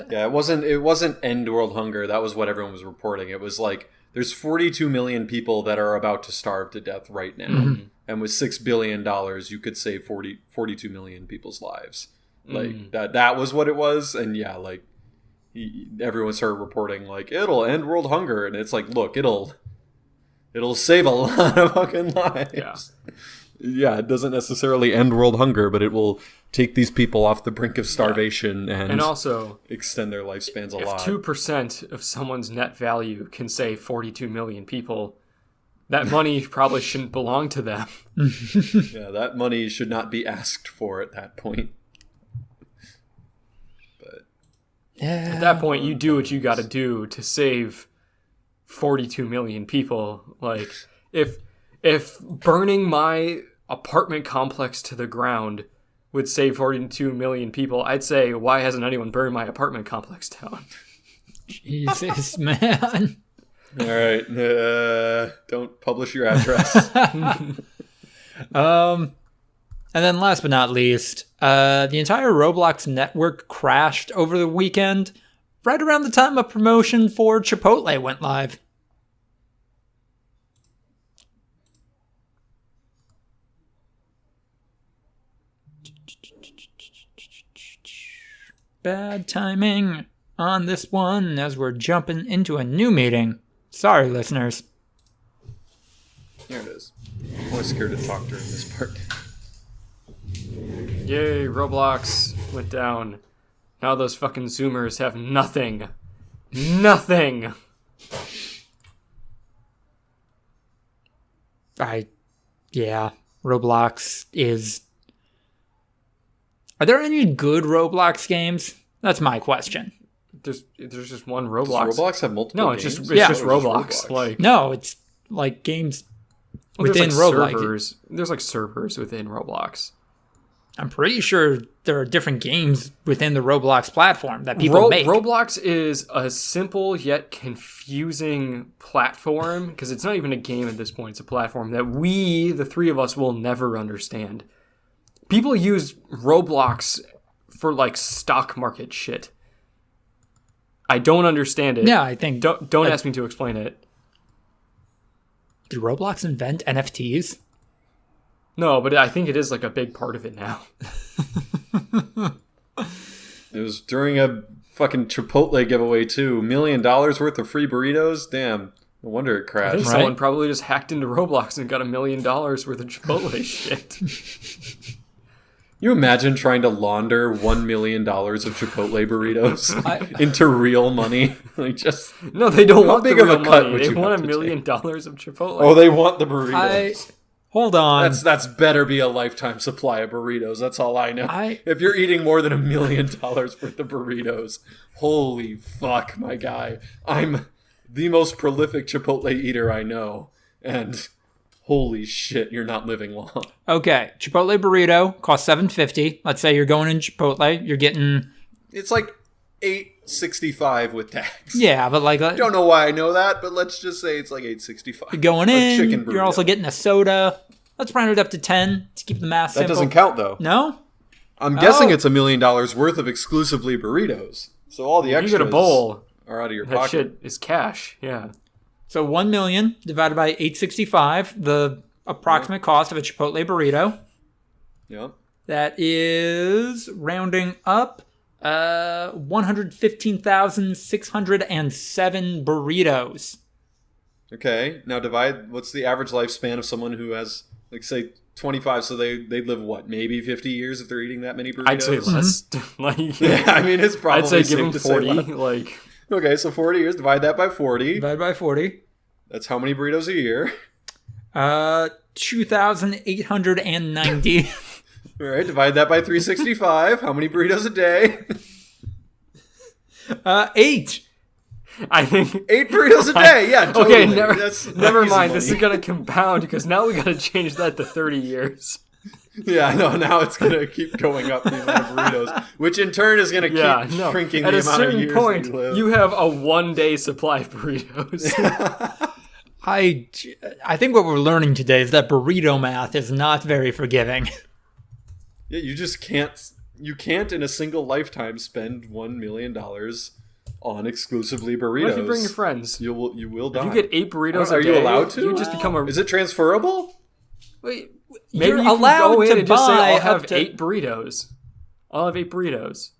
S3: Yeah, it wasn't end world hunger. That was what everyone was reporting. It was like there's 42 million people that are about to starve to death right now. Mm-hmm. And with $6 billion, you could save 42 million people's lives. Like that was what it was. And yeah, like everyone started reporting like it'll end world hunger, and it's like, look, it'll save a lot of fucking lives.
S2: Yeah.
S3: Yeah, it doesn't necessarily end world hunger, but it will take these people off the brink of starvation and
S2: also
S3: extend their lifespans a lot.
S2: If 2% of someone's net value can save 42 million people, that money probably shouldn't belong to them.
S3: Yeah, that money should not be asked for at that point. But
S2: at that point, you do what you got to do to save 42 million people. Like, if burning my apartment complex to the ground would save 42 million people, I'd say, why hasn't anyone burned my apartment complex down?
S1: Jesus, man.
S3: All right. Don't publish your address.
S1: And then last but not least, the entire Roblox network crashed over the weekend, right around the time a promotion for Chipotle went live. Bad timing on this one as we're jumping into a new meeting. Sorry, listeners.
S3: Here it is. I'm always scared to talk during this part.
S2: Yay, Roblox went down. Now those fucking Zoomers have nothing. Nothing!
S1: Yeah, Roblox is... Are there any good Roblox games? That's my question.
S2: There's just one Roblox.
S3: Does Roblox have multiple games?
S2: It's just Roblox. Like,
S1: no, it's like games within
S2: there's
S1: Roblox.
S2: Servers. There's like servers within Roblox.
S1: I'm pretty sure there are different games within the Roblox platform that people make.
S2: Roblox is a simple yet confusing platform, because it's not even a game at this point. It's a platform that we, the three of us, will never understand. People use Roblox for like stock market shit. I don't understand it.
S1: Yeah, I think...
S2: Don't ask me to explain it.
S1: Did Roblox invent NFTs?
S2: No, but I think it is like a big part of it now.
S3: It was during a fucking Chipotle giveaway too. $1 million worth of free burritos? Damn. No wonder it crashed.
S2: I think someone probably just hacked into Roblox and got $1 million worth of Chipotle shit.
S3: You imagine trying to launder $1 million of Chipotle burritos into real money? Like, just
S2: no, they don't want
S3: big
S2: the
S3: of
S2: real
S3: a cut
S2: money.
S3: would
S2: They
S3: you
S2: want
S3: have
S2: $1
S3: to
S2: million
S3: take?
S2: of Chipotle.
S3: Oh, they want the burritos.
S1: Hold on.
S3: That's better be a lifetime supply of burritos. That's all I know. If you're eating more than $1 million worth of burritos, holy fuck, my guy. I'm the most prolific Chipotle eater I know, and holy shit, you're not living long.
S1: Okay, Chipotle burrito costs $7.50. Let's say you're going in Chipotle, you're getting...
S3: It's like $8.65 with tax.
S1: Yeah, but like...
S3: I don't know why I know that, but let's just say it's like $8.65.
S1: You're going in, you're also getting a soda. Let's round it up to 10 to keep the math simple.
S3: That doesn't count, though.
S1: No?
S3: I'm guessing it's $1 million worth of exclusively burritos. So all the extras
S2: you get a bowl,
S3: are out of your
S2: that
S3: pocket.
S2: shit is cash, yeah.
S1: So 1 million divided by $8.65, the approximate cost of a Chipotle burrito.
S3: Yep.
S1: That is, rounding up, 115,607 burritos.
S3: Okay, now divide, what's the average lifespan of someone who has, like, say, 25, so they live, what, maybe 50 years if they're eating that many burritos?
S2: I'd say less.
S3: Yeah, I mean, it's probably
S2: I'd say
S3: safe
S2: give them
S3: to
S2: 40,
S3: say
S2: like...
S3: Okay, so 40 years, divide that by 40.
S1: Divided by 40.
S3: That's how many burritos a year?
S1: 2,890.
S3: All right, divide that by 365. How many burritos a day?
S1: 8.
S2: I think
S3: 8 burritos a day. Yeah, totally.
S2: Okay, never
S3: Easy
S2: mind.
S3: money.
S2: This is gonna compound because now we gotta change that to 30 years.
S3: Yeah, I know. Now it's gonna keep going up the amount of burritos, which in turn is gonna keep shrinking
S2: At
S3: the
S2: a
S3: amount of
S2: certain
S3: years
S2: point,
S3: that you live.
S2: you have a 1-day supply of burritos.
S1: I think what we're learning today is that burrito math is not very forgiving.
S3: Yeah, you just can't. You can't in a single lifetime spend $1 million on exclusively burritos.
S2: What if you bring your friends?
S3: You will die.
S2: If you get 8 burritos a day,
S3: are you allowed to?
S2: You just become a.
S3: Is it transferable?
S2: Wait,
S1: You're
S2: maybe you
S1: allowed
S2: can go in
S1: to
S2: and just say,
S1: buy
S2: "I'll have
S1: up to-
S2: 8 burritos." I'll have 8 burritos,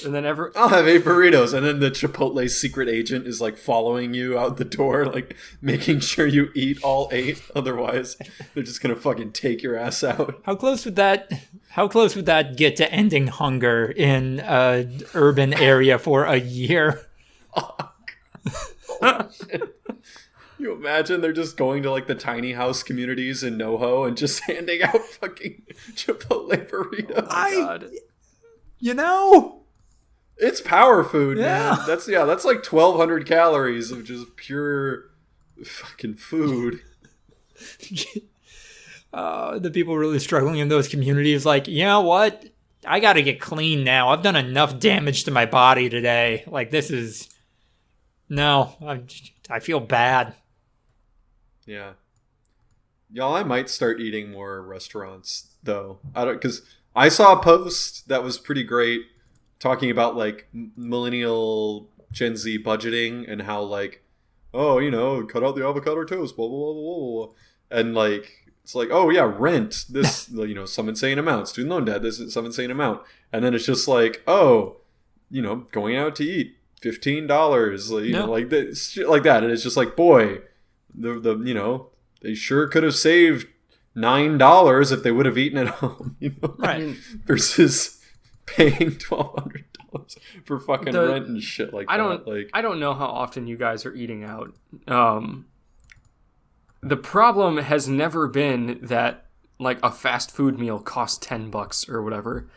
S2: and then
S3: I'll have 8 burritos, and then the Chipotle secret agent is like following you out the door, like making sure you eat all 8. Otherwise, they're just gonna fucking take your ass out.
S1: How close would that get to ending hunger in an urban area for a year?
S3: Oh, shit. You imagine they're just going to like the tiny house communities in NoHo and just handing out fucking Chipotle burritos.
S2: God.
S1: You know,
S3: It's power food,
S1: Yeah.
S3: man. That's like 1,200 calories of just pure fucking food.
S1: the people really struggling in those communities, like, you know what? I got to get clean now. I've done enough damage to my body today. Like, this is no. I feel bad.
S3: Yeah. Y'all, I might start eating more restaurants though. Because I saw a post that was pretty great talking about like millennial Gen Z budgeting and how like, oh, cut out the avocado toast, blah, blah, blah, blah, blah. And like, it's like, oh yeah, rent, this, some insane amount. Student loan debt, this is some insane amount. And then it's just like, oh, going out to eat, $15, like this, shit like that. And it's just like, boy, they sure could have saved $9 if they would have eaten at home,
S1: Right.
S3: versus paying $1,200 for fucking rent and shit like that.
S2: I don't know how often you guys are eating out. The problem has never been that like a fast food meal costs $10 or whatever.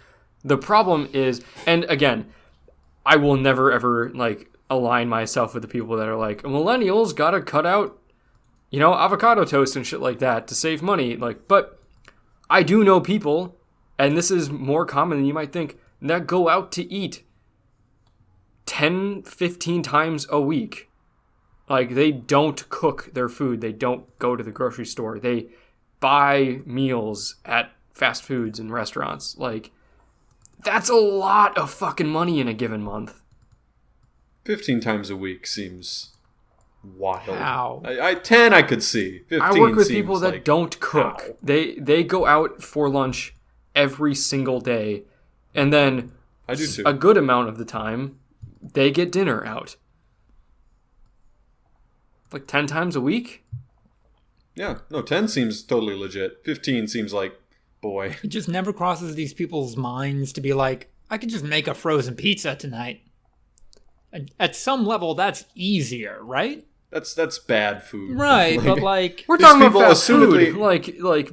S2: The problem is, and again, I will never ever like align myself with the people that are like, millennials gotta cut out, avocado toast and shit like that to save money. Like, but I do know people, and this is more common than you might think, that go out to eat 10, 15 times a week. Like, they don't cook their food. They don't go to the grocery store. They buy meals at fast foods and restaurants. Like, that's a lot of fucking money in a given month.
S3: 15 times a week seems wild.
S1: How?
S3: 10 I could see. 15
S2: I work with
S3: seems
S2: people that
S3: like,
S2: don't cook.
S3: how?
S2: They go out for lunch every single day, and then
S3: I do too.
S2: a good amount of the time they get dinner out. Like 10 times a week?
S3: Yeah, no, 10 seems totally legit. 15 seems like, boy.
S1: It just never crosses these people's minds to be like, I could just make a frozen pizza tonight. At some level, that's easier, right?
S3: That's bad food.
S1: Right, but like...
S2: We're
S3: These
S2: talking about
S3: people
S2: fast food.
S3: assumedly-
S2: Like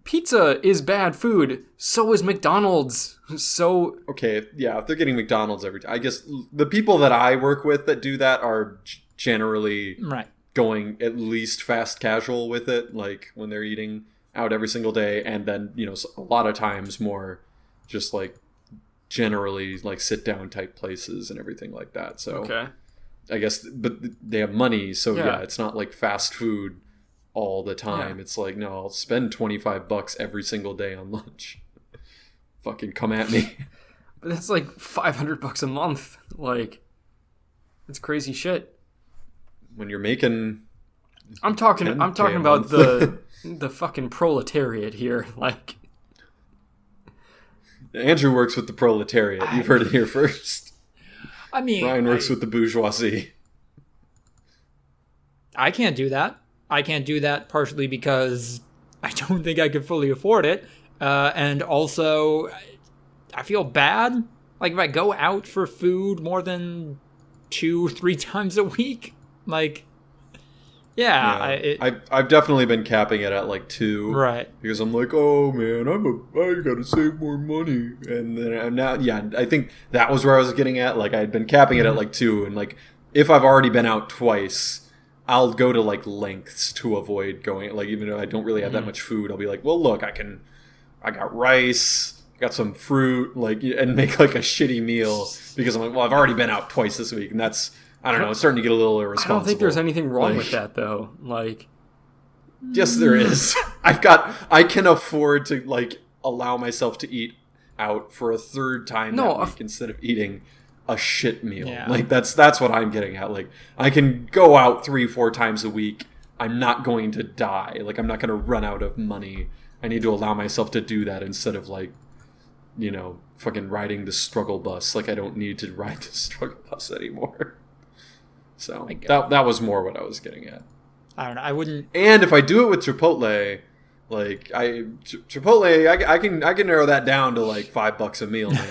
S2: pizza is bad food. So is McDonald's. So
S3: Okay, yeah, if they're getting McDonald's every time. I guess the people that I work with that do that are generally
S1: Right.
S3: going at least fast casual with it, like when they're eating out every single day, and then, a lot of times more just like generally like sit down type places and everything like that. So
S2: okay.
S3: I guess, but they have money, so
S2: Yeah.
S3: yeah, it's not like fast food all the time.
S2: Yeah.
S3: It's like, no, I'll spend $25 every single day on lunch. Fucking come at me.
S2: But that's like $500 a month. Like, it's crazy shit.
S3: When you're making
S2: I'm talking
S3: 10K a
S2: about
S3: month.
S2: the fucking proletariat here. Like,
S3: Andrew works with the proletariat. You've heard it here first.
S1: I mean...
S3: Ryan works with the bourgeoisie.
S1: I can't do that. I can't do that partially because I don't think I could fully afford it. And also, I feel bad. Like, if I go out for food more than 2-3 times a week, like, Yeah,
S3: I've definitely been capping it at like 2,
S1: right.
S3: Because I'm like, oh man, I gotta save more money, and then I'm now, yeah, I think that was where I was getting at. Like, I'd been capping it at like 2, and like if I've already been out twice, I'll go to like lengths to avoid going. Like, even though I don't really have that much food, I'll be like, well, look, I got rice, got some fruit, like, and make like a shitty meal because I'm like, well, I've already been out twice this week, and that's. I don't know. It's starting to get a little irresponsible.
S2: I don't think there's anything wrong with that, though. Like,
S3: yes, there is. I can afford to like allow myself to eat out for a third time that week instead of eating a shit meal.
S1: Yeah.
S3: Like that's what I'm getting at. Like, I can go out 3-4 times a week. I'm not going to die. Like, I'm not going to run out of money. I need to allow myself to do that instead of like, fucking riding the struggle bus. Like, I don't need to ride the struggle bus anymore. So that was more what I was getting at.
S1: I don't know. I wouldn't.
S3: And if I do it with Chipotle, like Chipotle, I can narrow that down to like $5 a meal, man.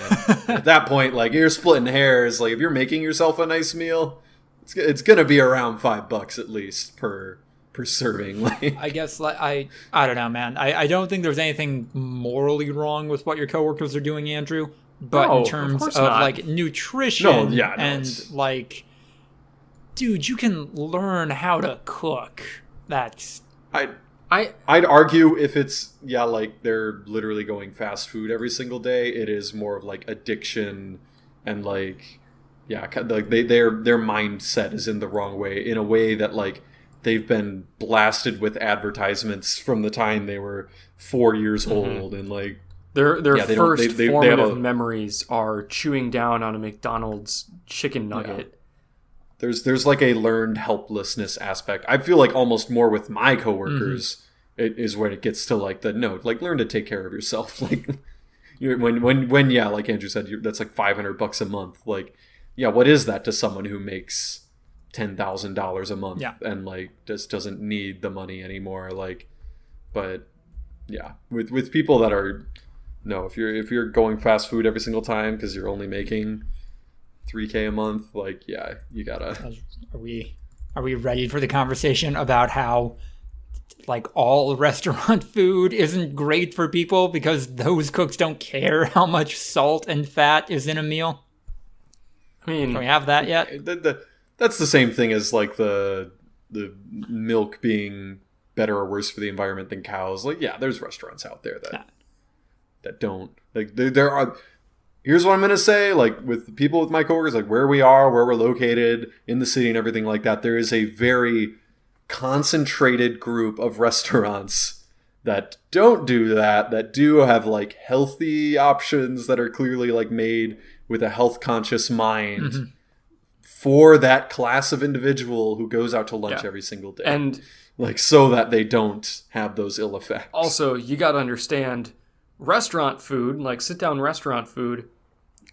S3: At that point, like, you're splitting hairs. Like, if you're making yourself a nice meal, it's gonna be around $5 at least per serving. Like,
S1: I guess like I don't know, man. I don't think there's anything morally wrong with what your coworkers are doing, Andrew. But in terms of like nutrition and like. Dude, you can learn how to cook. That's...
S3: I'd argue if it's, like, they're literally going fast food every single day, it is more of, like, addiction and, like, like their mindset is in the wrong way, in a way that, like, they've been blasted with advertisements from the time they were 4 years old, and, like...
S2: Their first formative memories are chewing down on a McDonald's chicken nugget.
S3: Yeah. There's like a learned helplessness aspect. I feel like almost more with my coworkers, it is when it gets to like learn to take care of yourself. Like, when like Andrew said, that's like $500 a month. Like, what is that to someone who makes $10,000 a month and like just doesn't need the money anymore? Like, but with people that are if you're going fast food every single time because you're only making $3,000 a month, like, you gotta.
S1: Are we ready for the conversation about how like all restaurant food isn't great for people because those cooks don't care how much salt and fat is in a meal? I mean, do we have that yet?
S3: That's the same thing as like the milk being better or worse for the environment than cows. Like, there's restaurants out there that don't, like, there are. Here's what I'm going to say, like, with people, with my coworkers, like, where we are, where we're located in the city and everything like that, there is a very concentrated group of restaurants that don't do that do have, like, healthy options that are clearly, like, made with a health-conscious mind for that class of individual who goes out to lunch every single day. And, like, so that they don't have those ill effects.
S2: Also, you got to understand... restaurant food, like sit-down restaurant food,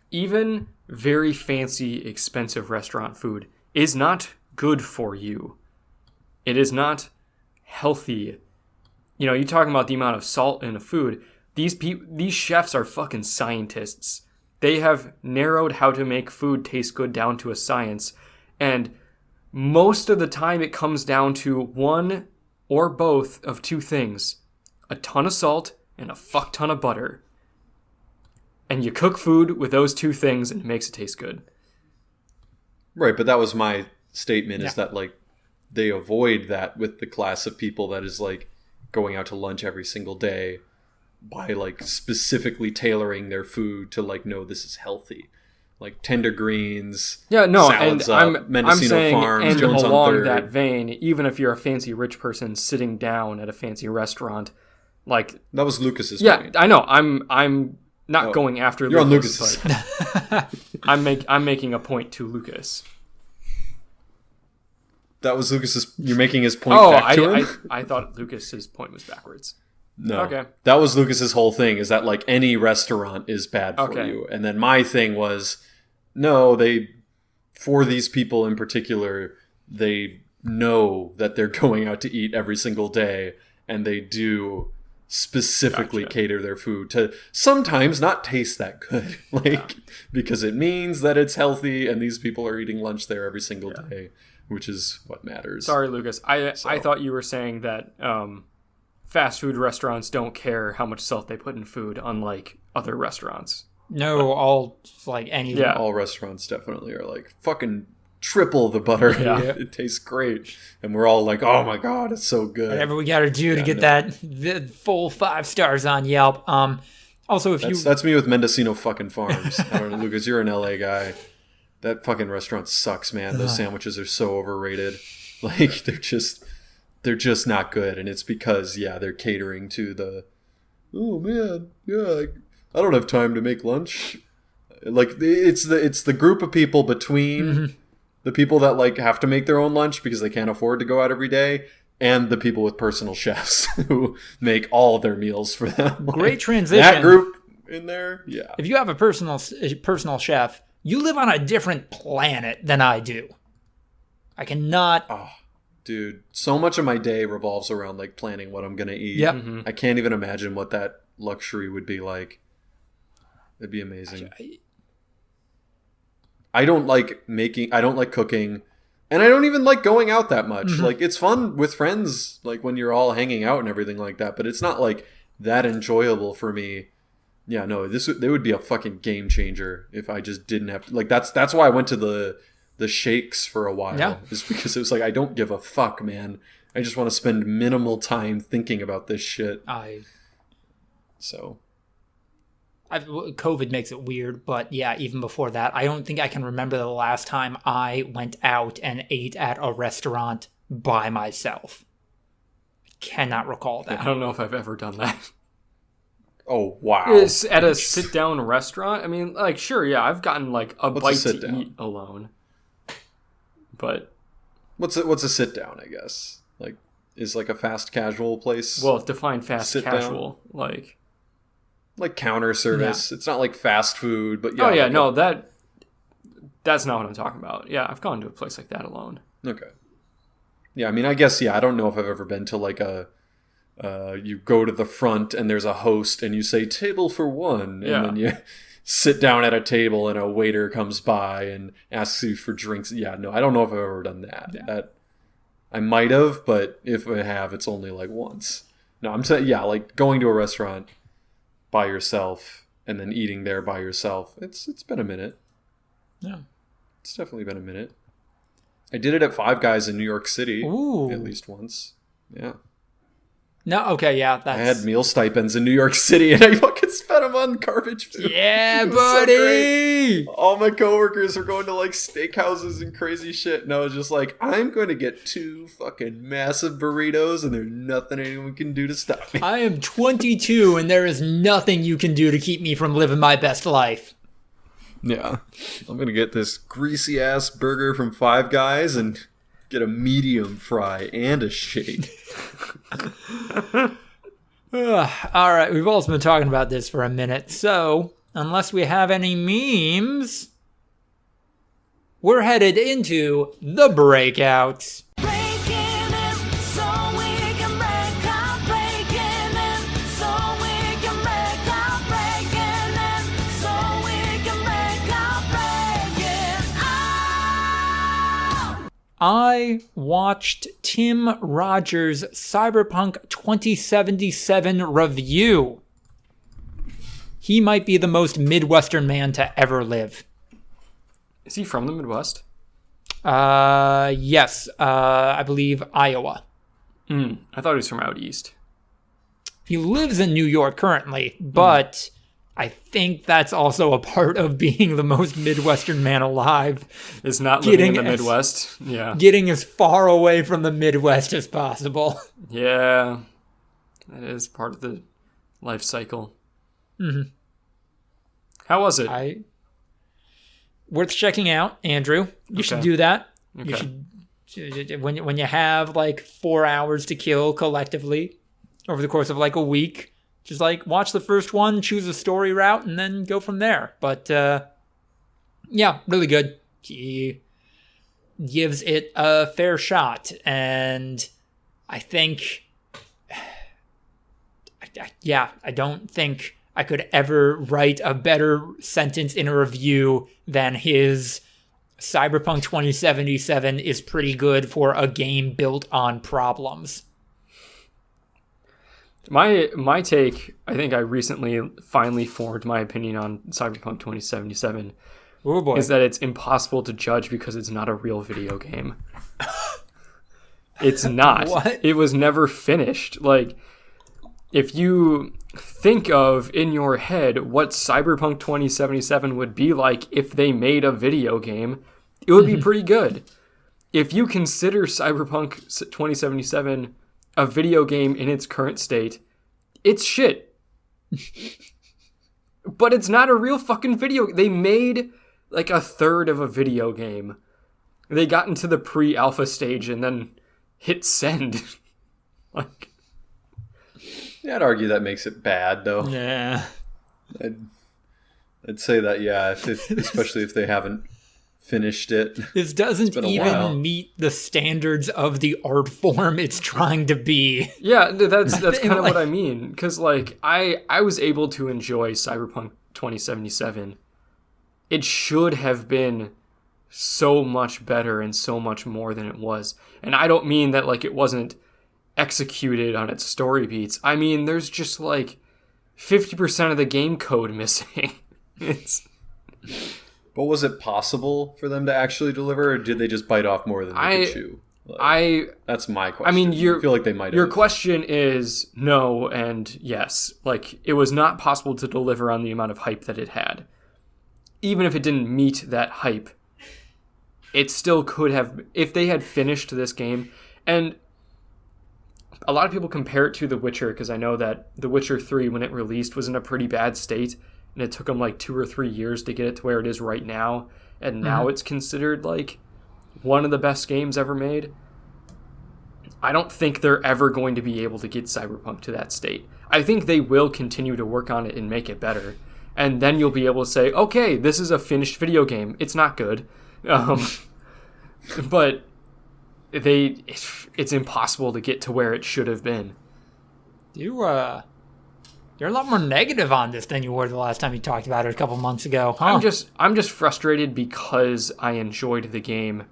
S2: even very fancy, expensive restaurant food, is not good for you. It is not healthy. You're talking about the amount of salt in the food. These chefs are fucking scientists. They have narrowed how to make food taste good down to a science. And most of the time it comes down to one or both of two things. A ton of salt and a fuck ton of butter. And you cook food with those two things and it makes it taste good.
S3: Right, but that was my statement, is that, like, they avoid that with the class of people that is, like, going out to lunch every single day by, like, specifically tailoring their food to, like, no, this is healthy. Like, tender greens, salads up, Mendocino
S2: I'm saying,
S3: Farms,
S2: and
S3: Jones on
S2: along
S3: Third.
S2: that vein, even if you're a fancy rich person sitting down at a fancy restaurant... like,
S3: that was Lucas's point.
S2: I know. I'm not going after
S3: you're
S2: Lucas.
S3: On Lucas's.
S2: I'm making a point to Lucas.
S3: That was Lucas's. You're making his point back to him?
S2: I thought Lucas's point was backwards.
S3: No.
S2: Okay.
S3: That was Lucas's whole thing, is that, like, any restaurant is bad for you. And then my thing was, no, for these people in particular, they know that they're going out to eat every single day, and they do specifically
S2: Gotcha.
S3: cater their food to sometimes not taste that good, because it means that it's healthy and these people are eating lunch there every single day, which is what matters.
S2: Sorry, Lucas. I thought you were saying that fast food restaurants don't care how much salt they put in food, unlike other restaurants.
S1: No, all any.
S2: Yeah.
S3: All restaurants definitely are like, fucking triple the butter.
S2: Yeah.
S3: It tastes great. And we're all like, oh my God, it's so good.
S1: Whatever we got to do to get the full 5 stars on Yelp. Also,
S3: that's me with Mendocino fucking Farms. I don't know, Lucas, you're an LA guy. That fucking restaurant sucks, man. Those sandwiches are so overrated. Like, they're just not good. And it's because, they're catering to the, oh man, I don't have time to make lunch. Like, it's the group of people between the people that like have to make their own lunch because they can't afford to go out every day, and the people with personal chefs who make all their meals for them.
S1: Great transition.
S3: That group in there, yeah.
S1: If you have a personal chef, you live on a different planet than I do. I cannot.
S3: Oh, dude, so much of my day revolves around like planning what I'm gonna eat.
S1: Yep.
S3: I can't even imagine what that luxury would be like. It'd be amazing. I don't like cooking, and I don't even like going out that much. Like, it's fun with friends, like when you're all hanging out and everything like that, but it's not like that enjoyable for me. Yeah, no, they would be a fucking game changer if I just didn't have to, like, that's why I went to the shakes for a while.
S1: Yeah.
S3: Is because it was like, I don't give a fuck, man. I just want to spend minimal time thinking about this shit.
S1: COVID makes it weird, but yeah, even before that, I don't think I can remember the last time I went out and ate at a restaurant by myself. I cannot recall that.
S2: I don't know if I've ever done that.
S3: Oh, wow.
S2: Is at a sit-down restaurant? I mean, like, sure, yeah, I've gotten like a bite to eat alone. But
S3: what's a sit down, I guess? Like, is like a fast casual place?
S2: Well, define fast casual,
S3: down? Like counter service. Yeah. It's not like fast food, but
S2: yeah. Oh yeah, no, that's not what I'm talking about. Yeah, I've gone to a place like that alone.
S3: Okay. Yeah, I mean, I guess, I don't know if I've ever been to like you go to the front and there's a host and you say table for one, and then you sit down at a table and a waiter comes by and asks you for drinks. Yeah, no, I don't know if I've ever done that.
S1: Yeah.
S3: That I might have, but if I have, it's only like once. No, I'm saying, like going to a restaurant by yourself and then eating there by yourself. It's been a minute.
S1: Yeah.
S3: It's definitely been a minute. I did it at Five Guys in New York City.
S1: Ooh.
S3: At least once. Yeah.
S1: No, okay, yeah.
S3: I had meal stipends in New York City and I fucking spent them on garbage food.
S1: Yeah, buddy!
S3: So all my coworkers were going to like steakhouses and crazy shit, and I was just like, I'm going to get 2 fucking massive burritos and there's nothing anyone can do to stop me.
S1: I am 22 and there is nothing you can do to keep me from living my best life.
S3: Yeah. I'm going to get this greasy ass burger from Five Guys and get a medium fry and a shake.
S1: All right, we've also been talking about this for a minute, so unless we have any memes, we're headed into the breakouts. I watched Tim Rogers' Cyberpunk 2077 review. He might be the most Midwestern man to ever live.
S2: Is he from the Midwest?
S1: Yes. I believe Iowa.
S2: I thought he was from out east.
S1: He lives in New York currently, but I think that's also a part of being the most Midwestern man alive.
S2: Is not living in the Midwest. Yeah.
S1: Getting as far away from the Midwest as possible.
S2: Yeah. That is part of the life cycle.
S1: Mm-hmm.
S2: How was it?
S1: Worth checking out, Andrew. You should do that.
S2: Okay.
S1: You should, when you have like 4 hours to kill collectively over the course of like a week, just like watch the first one, choose a story route, and then go from there. But yeah, really good. He gives it a fair shot, and I think yeah, I don't think I could ever write a better sentence in a review than his Cyberpunk 2077 is pretty good for a game built on problems.
S2: My take, I think I recently finally formed my opinion on Cyberpunk 2077.
S1: Oh boy.
S2: Is that it's impossible to judge because it's not a real video game. It's not.
S1: What?
S2: It was never finished. Like, if you think of in your head what Cyberpunk 2077 would be like if they made a video game, it would be pretty good. If you consider Cyberpunk 2077 a video game in its current state, it's shit. But it's not a real fucking video. They made like a third of a video game. They got into the pre-alpha stage and then hit send. Like,
S3: Yeah, I'd argue that makes it bad, though.
S1: Yeah.
S3: I'd say that, yeah, especially if they haven't finished it.
S1: This doesn't
S3: been a
S1: even
S3: while.
S1: meet the standards of the art form it's trying to be.
S2: yeah, that's kind of
S1: like-
S2: what I mean. Because, like, I was able to enjoy Cyberpunk 2077. It should have been so much better and so much more than it was. And I don't mean that, like, it wasn't executed on its story beats. I mean, there's just, like, 50% of the game code missing. It's...
S3: But was it possible for them to actually deliver, or did they just bite off more than they could chew? Like, that's my question.
S2: I mean,
S3: I feel like they might have.
S2: Your question is no and yes. Like, it was not possible to deliver on the amount of hype that it had. Even if it didn't meet that hype, it still could have, if they had finished this game. And a lot of people compare it to The Witcher, because I know that The Witcher 3, when it released, was in a pretty bad state, and it took them like 2 or 3 years to get it to where it is right now, and now it's considered like one of the best games ever made. I don't think they're ever going to be able to get Cyberpunk to that state. I think they will continue to work on it and make it better, and then you'll be able to say, okay, this is a finished video game. It's not good, but it's impossible to get to where it should have been.
S1: You're a lot more negative on this than you were the last time you talked about it a couple months ago. Huh?
S2: I'm just frustrated because I enjoyed the game,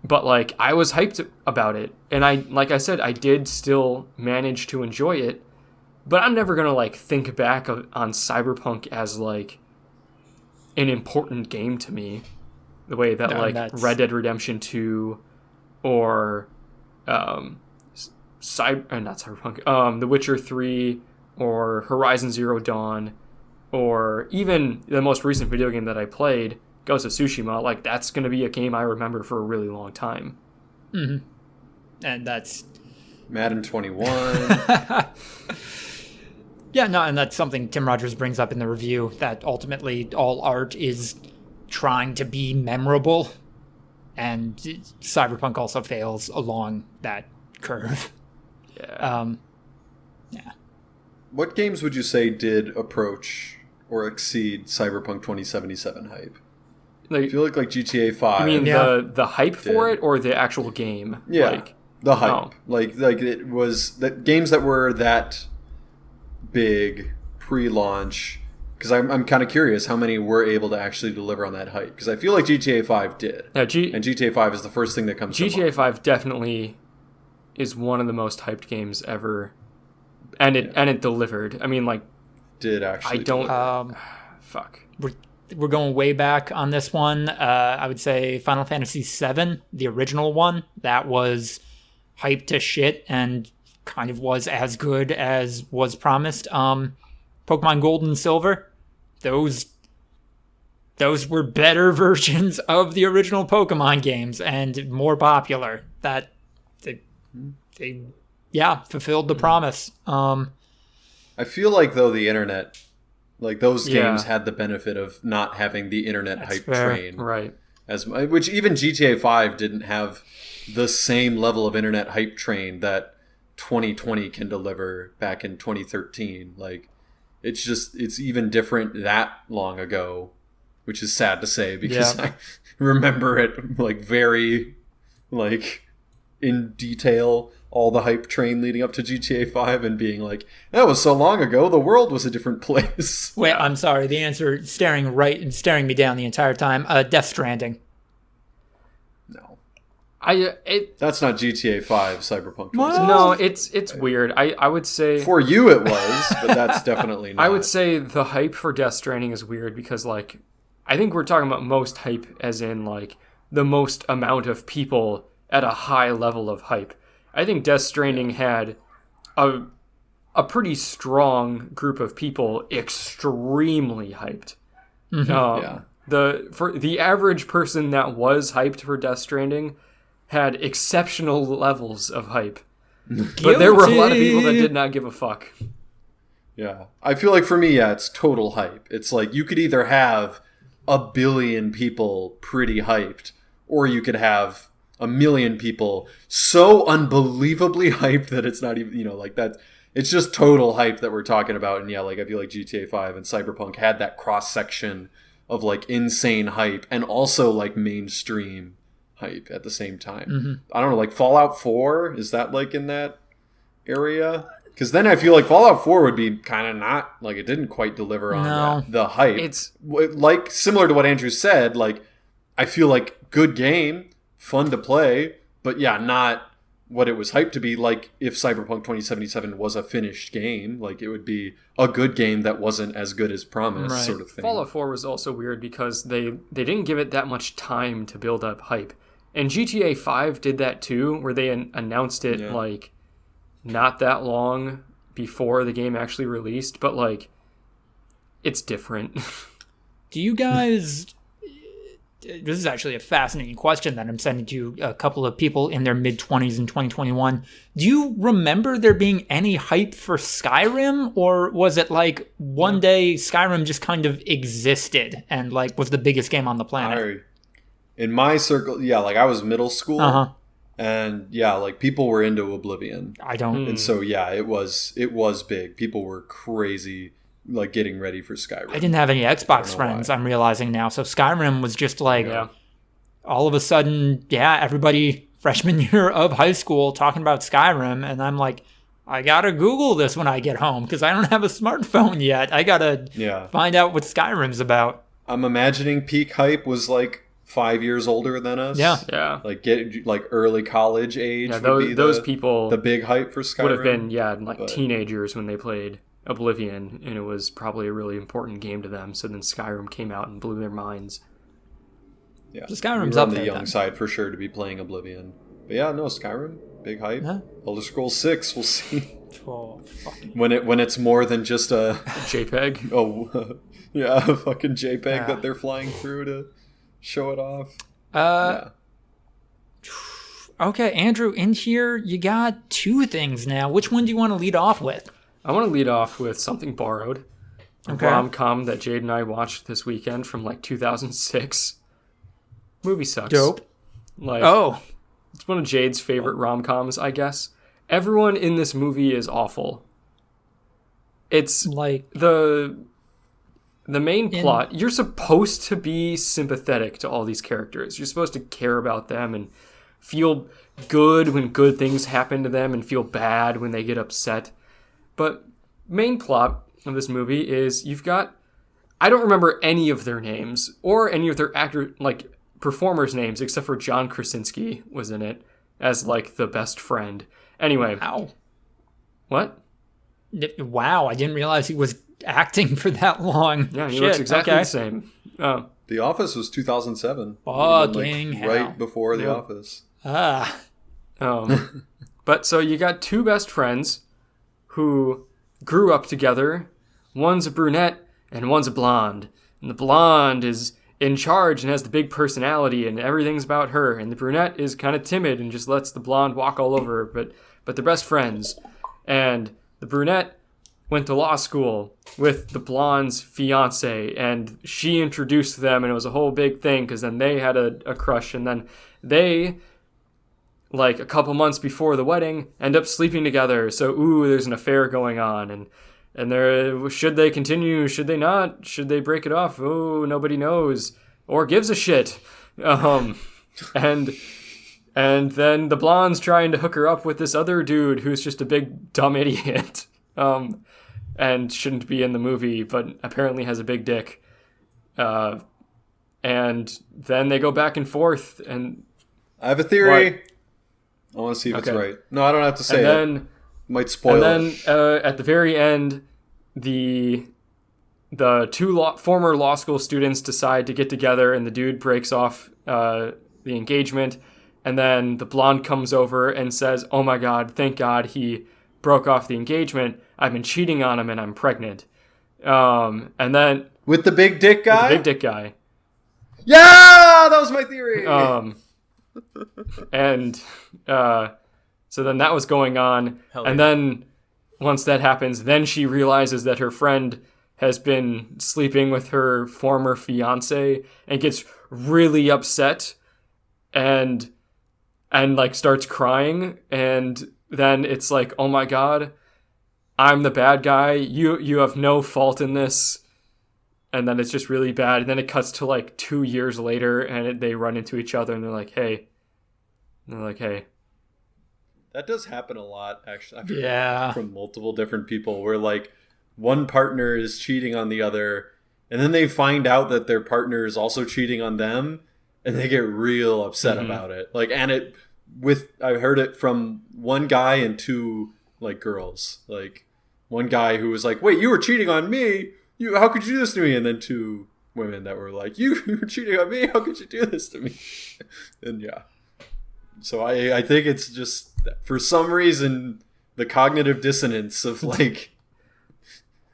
S2: but like I was hyped about it, and like I said, I did still manage to enjoy it. But I'm never gonna like think back on Cyberpunk as like an important game to me, the way that Red Dead Redemption 2 or not Cyberpunk, The Witcher 3 or Horizon Zero Dawn, or even the most recent video game that I played, Ghost of Tsushima. Like, that's going to be a game I remember for a really long time.
S1: Mm-hmm. And that's...
S3: Madden 21.
S1: Yeah, no, and that's something Tim Rogers brings up in the review, that ultimately all art is trying to be memorable, and Cyberpunk also fails along that curve.
S2: Yeah.
S1: Yeah.
S3: What games would you say did approach or exceed Cyberpunk 2077 hype?
S2: Like,
S3: I feel like GTA 5.
S2: I mean,
S1: Yeah.
S2: the hype for it or the actual game?
S3: Yeah,
S2: Like,
S3: the hype.
S2: oh.
S3: Like it was that games that were that big pre-launch. Because I'm kind of curious how many were able to actually deliver on that hype. Because I feel like GTA 5 did.
S2: Yeah,
S3: And GTA 5 is the first thing that comes to
S2: GTA
S3: mind.
S2: 5 definitely is one of the most hyped games ever. And it delivered. I mean, like,
S3: Did actually
S2: I don't...
S3: deliver.
S2: fuck.
S1: We're going way back on this one. I would say Final Fantasy VII, the original one, that was hyped to shit and kind of was as good as was promised. Pokemon Gold and Silver, those were better versions of the original Pokemon games and more popular. That they fulfilled the promise.
S3: I feel like, though, the internet, like those
S2: Yeah.
S3: games had the benefit of not having the internet hype
S1: fair.
S3: train.
S2: Right.
S3: Which even GTA 5 didn't have the same level of internet hype train that 2020 can deliver back in 2013. Like, it's even different that long ago, which is sad to say because
S2: Yeah.
S3: I remember it like very like in detail all the hype train leading up to GTA 5 and being like, that was so long ago, the world was a different place.
S1: Wait, I'm sorry. The answer staring me down the entire time. Death Stranding.
S3: No.
S2: That's
S3: not GTA 5, Cyberpunk 2077.
S2: No, it's weird. I would say...
S3: For you it was, but that's definitely not.
S2: I would say the hype for Death Stranding is weird because, like, I think we're talking about most hype as in, like, the most amount of people at a high level of hype. I think Death Stranding had a pretty strong group of people extremely hyped. For the average person that was hyped for Death Stranding had exceptional levels of hype. But there were a lot of people that did not give a fuck.
S3: Yeah. I feel like for me, it's total hype. It's like you could either have 1 billion people pretty hyped, or you could have 1 million people so unbelievably hyped that it's not even, like that. It's just total hype that we're talking about. And yeah, like I feel like GTA 5 and Cyberpunk had that cross section of like insane hype and also like mainstream hype at the same time.
S1: Mm-hmm.
S3: I don't know, like Fallout 4, is that like in that area? Because then I feel like Fallout 4 would be kind of not, like it didn't quite deliver on the hype.
S2: It's
S3: like similar to what Andrew said, like I feel like good game, fun to play, but yeah, not what it was hyped to be. Like if Cyberpunk 2077 was a finished game, like it would be a good game that wasn't as good as promised, sort of thing.
S2: Fallout 4 was also weird because they didn't give it that much time to build up hype. And GTA 5 did that too, where they announced it like not that long before the game actually released, but like it's different.
S1: Do you guys... This is actually a fascinating question that I'm sending to a couple of people in their mid-20s in 2021. Do you remember there being any hype for Skyrim? Or was it like one day Skyrim just kind of existed and like was the biggest game on the planet?
S3: In my circle, like I was middle school. And yeah, like people were into Oblivion.
S1: I don't.
S3: And so yeah, it was big. People were crazy, like getting ready for Skyrim.
S1: I didn't have any Xbox friends, I'm realizing now. So Skyrim was just like all of a sudden, everybody freshman year of high school talking about Skyrim. And I'm like, I gotta Google this when I get home because I don't have a smartphone yet. I gotta find out what Skyrim's about.
S3: I'm imagining peak hype was like 5 years older than us.
S2: Yeah.
S3: Like early college age.
S2: Yeah,
S3: would be
S2: those people
S3: the big hype for Skyrim
S2: would have been teenagers when they played Oblivion, and it was probably a really important game to them. So then Skyrim came out and blew their minds.
S1: Yeah, so Skyrim's
S3: we were
S1: up
S3: on
S1: there
S3: the young side for sure to be playing Oblivion. But yeah, no, Skyrim, big hype. Elder Scrolls 6, we'll see.
S1: Oh, fucking...
S3: When it's more than just a
S2: JPEG.
S3: A fucking JPEG that they're flying through to show it off.
S1: Okay, Andrew, in here you got 2 things now. Which one do you want to lead off with?
S2: I want to lead off with something borrowed. A rom-com that Jade and I watched this weekend from like 2006. Movie sucks.
S1: Dope.
S2: It's one of Jade's favorite rom-coms, I guess. Everyone in this movie is awful. It's like the main plot. You're supposed to be sympathetic to all these characters. You're supposed to care about them and feel good when good things happen to them and feel bad when they get upset. But main plot of this movie is you've got, I don't remember any of their names or any of their performers' names except for John Krasinski was in it as like the best friend. Anyway.
S1: Wow.
S2: What?
S1: Wow, I didn't realize he was acting for that long.
S2: Yeah, he looks exactly the same.
S3: The Office was 2007.
S1: Fucking hell.
S3: Right before The Office.
S2: But so you got 2 best friends who grew up together. One's a brunette and one's a blonde. And the blonde is in charge and has the big personality and everything's about her. And the brunette is kind of timid and just lets the blonde walk all over her. But they're best friends. And the brunette went to law school with the blonde's fiance, and she introduced them, and it was a whole big thing because then they had a crush, and then they, like a couple months before the wedding, end up sleeping together. So, there's an affair going on, and there, should they continue? Should they not? Should they break it off? Nobody knows or gives a shit. And And then the blonde's trying to hook her up with this other dude who's just a big dumb idiot. And shouldn't be in the movie, but apparently has a big dick. And then they go back and forth. And
S3: I have a theory.
S2: What?
S3: I want to see if it's
S2: Okay.
S3: right. No, I don't have to say it. Might spoil
S2: and
S3: it.
S2: then at the very end, the two former law school students decide to get together, and the dude breaks off the engagement. And then the blonde comes over and says, "Oh my God, thank God he broke off the engagement. I've been cheating on him and I'm pregnant." And then
S3: With the big dick guy?
S2: the big dick guy.
S3: Yeah! That was my theory!
S2: So then that was going on.
S4: Hell
S2: And
S4: yeah.
S2: then once that happens, then she realizes that her friend has been sleeping with her former fiance and gets really upset and like starts crying. And then it's like, oh my God, I'm the bad guy. You have no fault in this. And then it's just really bad. And then it cuts to like 2 years later, and they run into each other, and they're like, hey.
S3: That does happen a lot, actually. I've heard
S1: Yeah.
S3: from multiple different people where, like, one partner is cheating on the other, and then they find out that their partner is also cheating on them, and they get real upset about it. Like, and I heard it from one guy and two, like, girls. Like, one guy who was like, "Wait, you were cheating on me? How could you do this to me?" And then two women that were like, "You were cheating on me? How could you do this to me?" And yeah. So I think it's just, for some reason, the cognitive dissonance of like,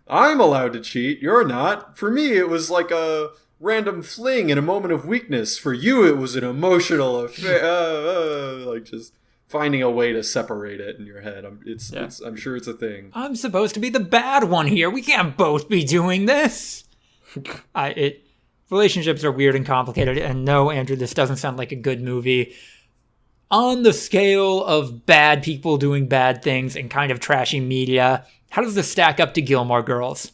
S3: I'm allowed to cheat, you're not. For me, it was like a random fling in a moment of weakness. For you, it was an emotional affair. Like just finding a way to separate it in your head. I'm sure it's a thing.
S1: I'm supposed to be the bad one here. We can't both be doing this. Relationships are weird and complicated, and no, Andrew, this doesn't sound like a good movie. On the scale of bad people doing bad things and kind of trashy media, how does this stack up to Gilmore Girls?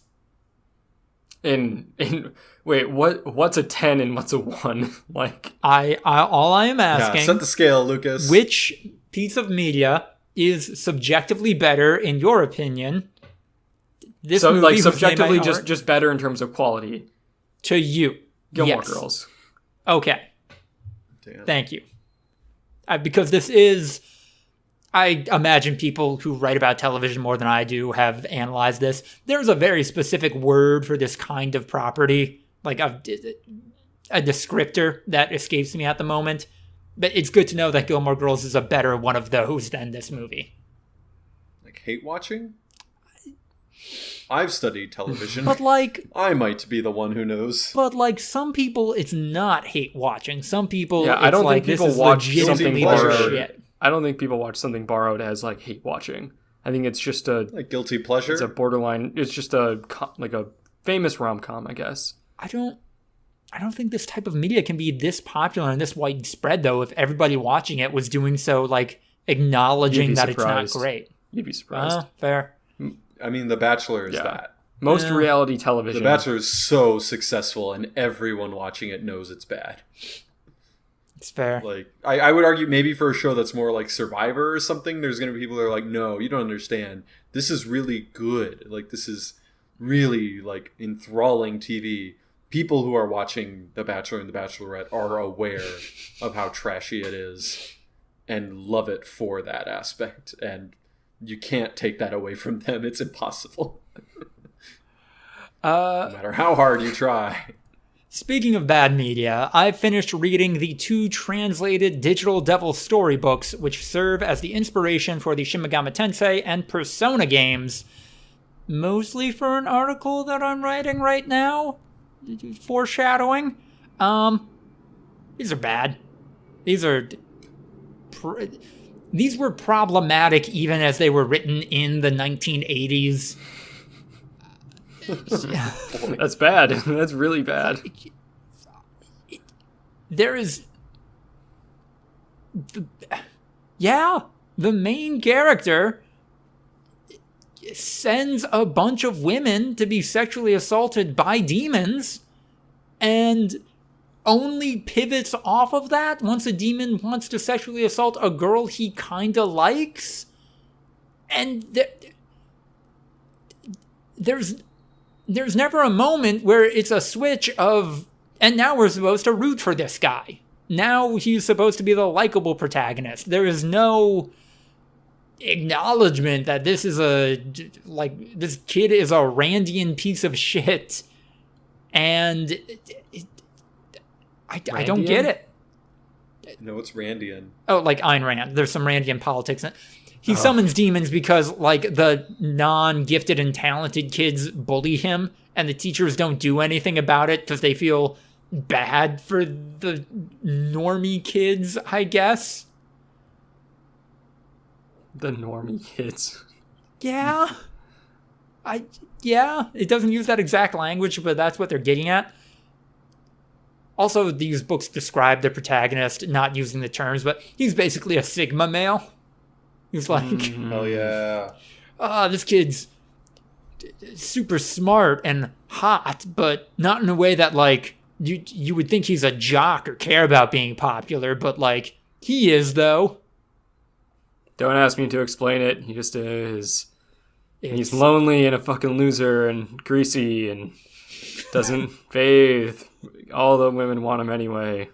S2: Wait, what's a 10 and what's a 1? Like,
S1: All I am
S3: Yeah,
S1: asking,
S3: set the scale, Lucas.
S1: which piece of media is subjectively better in your opinion? This
S2: so
S1: movie
S2: like
S1: was made
S2: subjectively
S1: by art
S2: just better in terms of quality.
S1: to you.
S2: Gilmore
S1: Yes.
S2: Girls.
S1: Okay.
S3: Damn.
S1: Thank you. Because this is, I imagine people who write about television more than I do have analyzed this. There's a very specific word for this kind of property, like a descriptor that escapes me at the moment. But it's good to know that Gilmore Girls is a better one of those than this movie.
S3: Like hate watching? I've studied television.
S1: But like,
S3: I might be the one who knows.
S1: some people, it's not hate watching. Some people,
S2: Yeah,
S1: it's
S2: I don't
S1: like,
S2: think
S1: this
S2: people
S1: is
S2: watch
S1: legitimately
S2: something
S1: their
S3: borrowed.
S1: shit.
S2: I don't think people watch something borrowed as like hate watching. I think it's just
S3: Like guilty pleasure?
S2: it's a borderline. It's just like a famous rom-com, I guess.
S1: I don't think this type of media can be this popular and this widespread, though, if everybody watching it was doing so, like, acknowledging
S2: You'd be
S1: that
S2: surprised.
S1: it's not great.
S2: You'd be surprised.
S1: Fair.
S3: I mean, The Bachelor is
S2: Yeah.
S3: that.
S2: Most
S1: Yeah.
S2: reality
S3: The
S2: television.
S3: Bachelor is so successful, and everyone watching it knows it's bad.
S1: It's fair.
S3: Like, I would argue maybe for a show that's more like Survivor or something, there's going to be people that are like, no, you don't understand. This is really good. Like, this is really, like, enthralling TV. People who are watching The Bachelor and The Bachelorette are aware of how trashy it is and love it for that aspect. And you can't take that away from them. It's impossible. No matter how hard you try.
S1: Speaking of bad media, I finished reading the 2 translated Digital Devil storybooks, which serve as the inspiration for the Shin Megami Tensei and Persona games, mostly for an article that I'm writing right now. Foreshadowing. These are bad. These were problematic even as they were written in the 1980s.
S2: That's bad. That's really bad.
S1: There is... the main character sends a bunch of women to be sexually assaulted by demons, and only pivots off of that once a demon wants to sexually assault a girl he kinda likes. And there's never a moment where it's a switch of, and now we're supposed to root for this guy. Now he's supposed to be the likable protagonist. There is no acknowledgement that this is this kid is a Randian piece of shit. And I don't get it.
S3: No, it's Randian.
S1: Oh, like Ayn Rand. There's some Randian politics in it. He summons demons because, like, the non-gifted and talented kids bully him, and the teachers don't do anything about it because they feel bad for the normie kids, I guess.
S2: The normie kids.
S1: Yeah. It doesn't use that exact language, but that's what they're getting at. Also, these books describe the protagonist not using the terms, but he's basically a Sigma male. He's like,
S3: hell yeah.
S1: This kid's super smart and hot, but not in a way that, like, you would think he's a jock or care about being popular, but, like, he is, though.
S2: Don't ask me to explain it. He just is. He's lonely and a fucking loser and greasy and doesn't bathe. All the women want him anyway.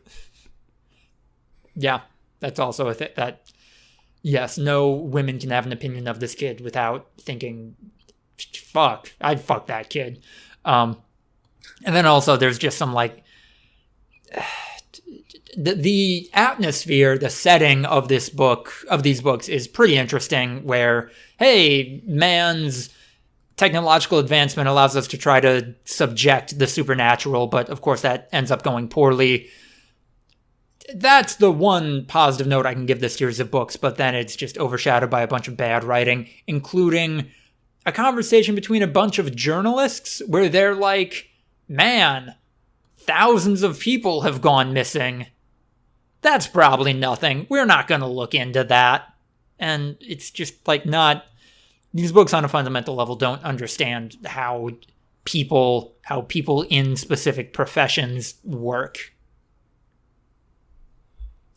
S1: Yeah, that's also a thing that, yes, no women can have an opinion of this kid without thinking, fuck, I'd fuck that kid. And then also there's just some, like, the atmosphere, the setting of these books is pretty interesting, where, hey, man's technological advancement allows us to try to subject the supernatural, but of course that ends up going poorly. That's the one positive note I can give this series of books, but then it's just overshadowed by a bunch of bad writing, including a conversation between a bunch of journalists where they're like, man, thousands of people have gone missing. That's probably nothing. We're not going to look into that. And it's just like not... These books on a fundamental level don't understand how people in specific professions work.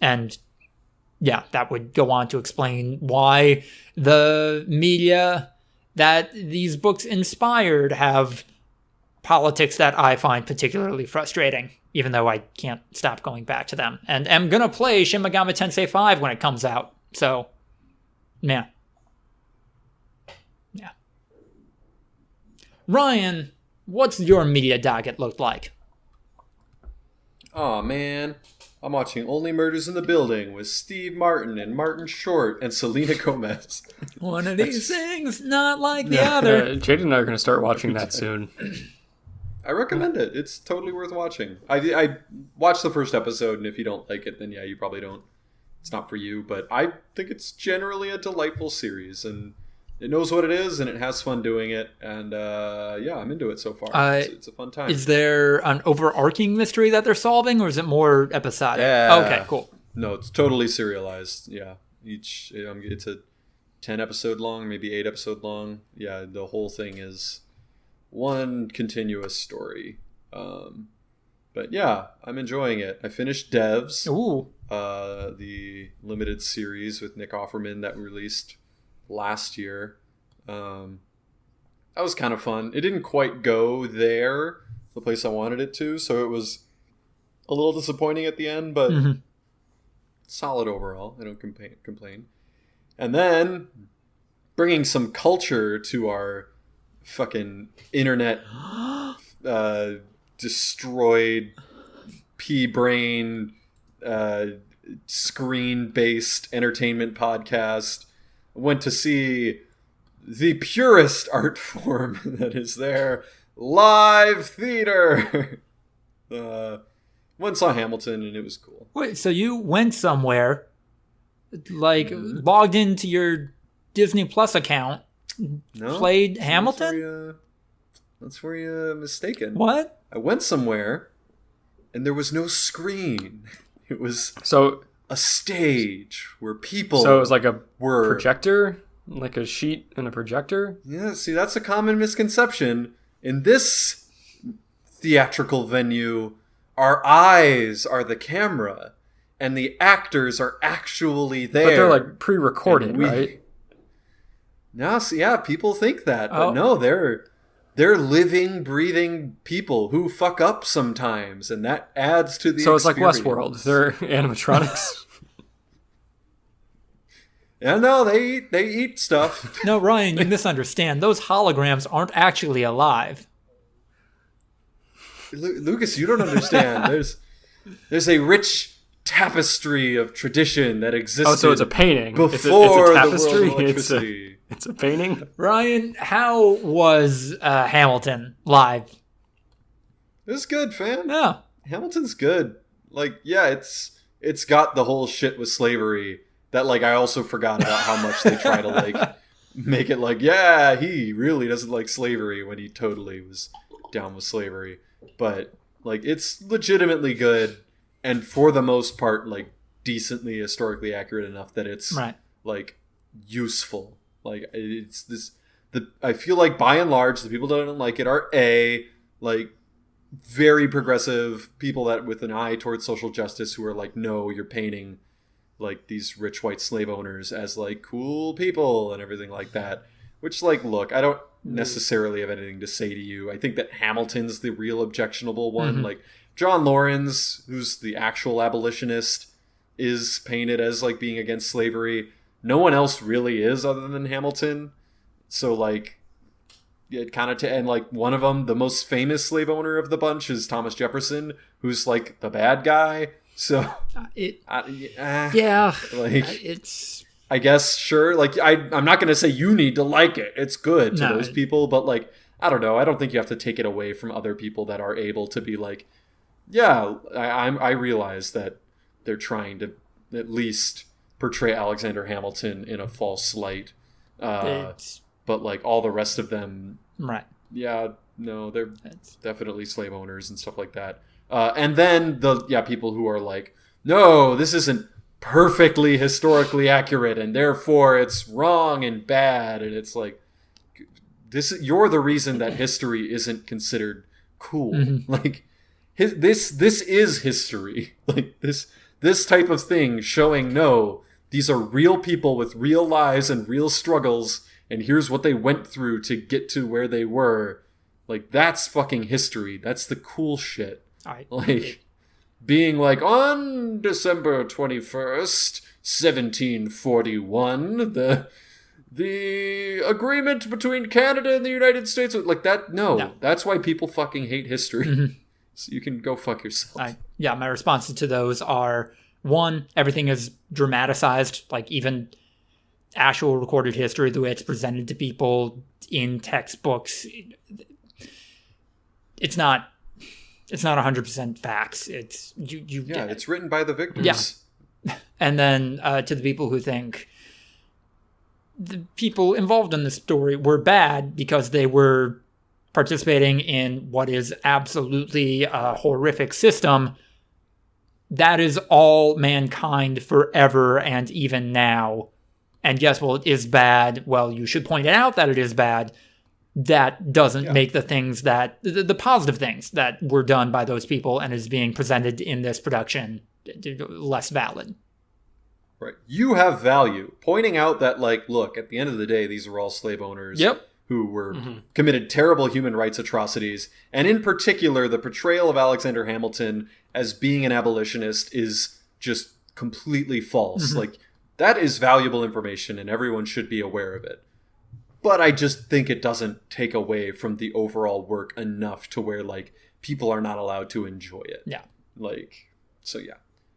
S1: And yeah, that would go on to explain why the media that these books inspired have politics that I find particularly frustrating, even though I can't stop going back to them. And am going to play Shin Megami Tensei 5 when it comes out. So, yeah. Yeah. Ryan, what's your media docket look like?
S3: Aw, man. I'm watching Only Murders in the Building with Steve Martin and Martin Short and Selena Gomez.
S1: One of these things, not like the other.
S2: Jade and I are going to start watching that soon.
S3: I recommend it. It's totally worth watching. I watched the first episode, and if you don't like it, then yeah, you probably don't. It's not for you, but I think it's generally a delightful series, and it knows what it is, and it has fun doing it, and yeah, I'm into it so far. It's a fun time.
S1: Is there an overarching mystery that they're solving, or is it more episodic?
S3: Yeah.
S1: Okay, cool.
S3: No, it's totally serialized. Yeah, it's a 10 episode long, maybe 8 episode long. Yeah, the whole thing is one continuous story. But yeah, I'm enjoying it. I finished Devs.
S1: Ooh.
S3: The limited series with Nick Offerman that we released last year. That was kind of fun. It didn't quite go there, the place I wanted it to, so it was a little disappointing at the end, but solid overall. I don't complain. And then bringing some culture to our fucking internet destroyed pea-brain screen-based entertainment podcast. Went to see the purest art form that is there, live theater. Went saw Hamilton, and it was cool.
S1: Wait, so you went somewhere, like logged into your Disney Plus account, played Hamilton?
S3: That's where you're mistaken.
S1: What?
S3: I went somewhere, and there was no screen. It was a stage where people.
S2: So it was like a projector, like a sheet and a projector.
S3: Yeah, see, that's a common misconception. In this theatrical venue, our eyes are the camera, and the actors are actually there.
S2: But they're like pre-recorded, right?
S3: No, so yeah, people think that, but no, they're living, breathing people who fuck up sometimes, and that adds to the.
S2: So it's
S3: experience.
S2: like Westworld. They're animatronics.
S3: Yeah, no, they eat stuff.
S1: No, Ryan, you misunderstand. Those holograms aren't actually alive.
S3: Lucas, you don't understand. There's a rich tapestry of tradition that existed.
S2: Oh, so it's a painting.
S3: Before
S2: it's a tapestry.
S3: The world of electricity.
S2: It's a painting.
S1: Ryan, how was Hamilton live?
S3: It was good, fam.
S1: Yeah.
S3: Hamilton's good. Like, yeah, it's got the whole shit with slavery that, like, I also forgot about how much they try to, like, make it like, yeah, he really doesn't like slavery when he totally was down with slavery. But, like, it's legitimately good, and for the most part, like, decently historically accurate enough that it's, like, useful. Like, it's this... I feel like, by and large, the people that don't like it are, like, very progressive people that with an eye towards social justice who are like, no, you're painting like these rich white slave owners as like cool people and everything like that, which, like, look, I don't necessarily have anything to say to you. I think that Hamilton's the real objectionable one. Like, John Lawrence, who's the actual abolitionist, is painted as like being against slavery. No one else really is other than Hamilton. So, like, it kind of and like one of them, the most famous slave owner of the bunch, is Thomas Jefferson, who's like the bad guy. So like,
S1: it's,
S3: I guess, sure. Like, I'm not gonna say you need to like it. It's good to those people, but, like, I don't know. I don't think you have to take it away from other people that are able to be like, yeah, I realize that they're trying to at least portray Alexander Hamilton in a false light. But, like, all the rest of them, yeah, no, they're definitely slave owners and stuff like that. And then people who are like, no, this isn't perfectly historically accurate, and therefore it's wrong and bad. And it's like, you're the reason that history isn't considered cool. Like, this is history. Like, this type of thing showing, no, these are real people with real lives and real struggles, and here's what they went through to get to where they were. Like, that's fucking history. That's the cool shit. Like, being like, on December 21st, 1741, the agreement between Canada and the United States, like that, no. That's why people fucking hate history. So you can go fuck yourself.
S1: My responses to those are, one, everything is dramatized, like even actual recorded history, the way it's presented to people in textbooks, it's not 100% facts. It's
S3: it's written by the victors.
S1: Yeah. And then to the people who think the people involved in the story were bad because they were participating in what is absolutely a horrific system, that is all mankind forever and even now. And yes, well, it is bad. Well, you should point it out that it is bad. That doesn't make the things that the positive things that were done by those people and is being presented in this production less valid.
S3: Right. You have value. Pointing out that, like, look, at the end of the day, these are all slave owners who were committed terrible human rights atrocities. And in particular, the portrayal of Alexander Hamilton as being an abolitionist is just completely false. Like, that is valuable information and everyone should be aware of it. But I just think it doesn't take away from the overall work enough to where, like, people are not allowed to enjoy it.
S1: Yeah.
S3: Like, so yeah,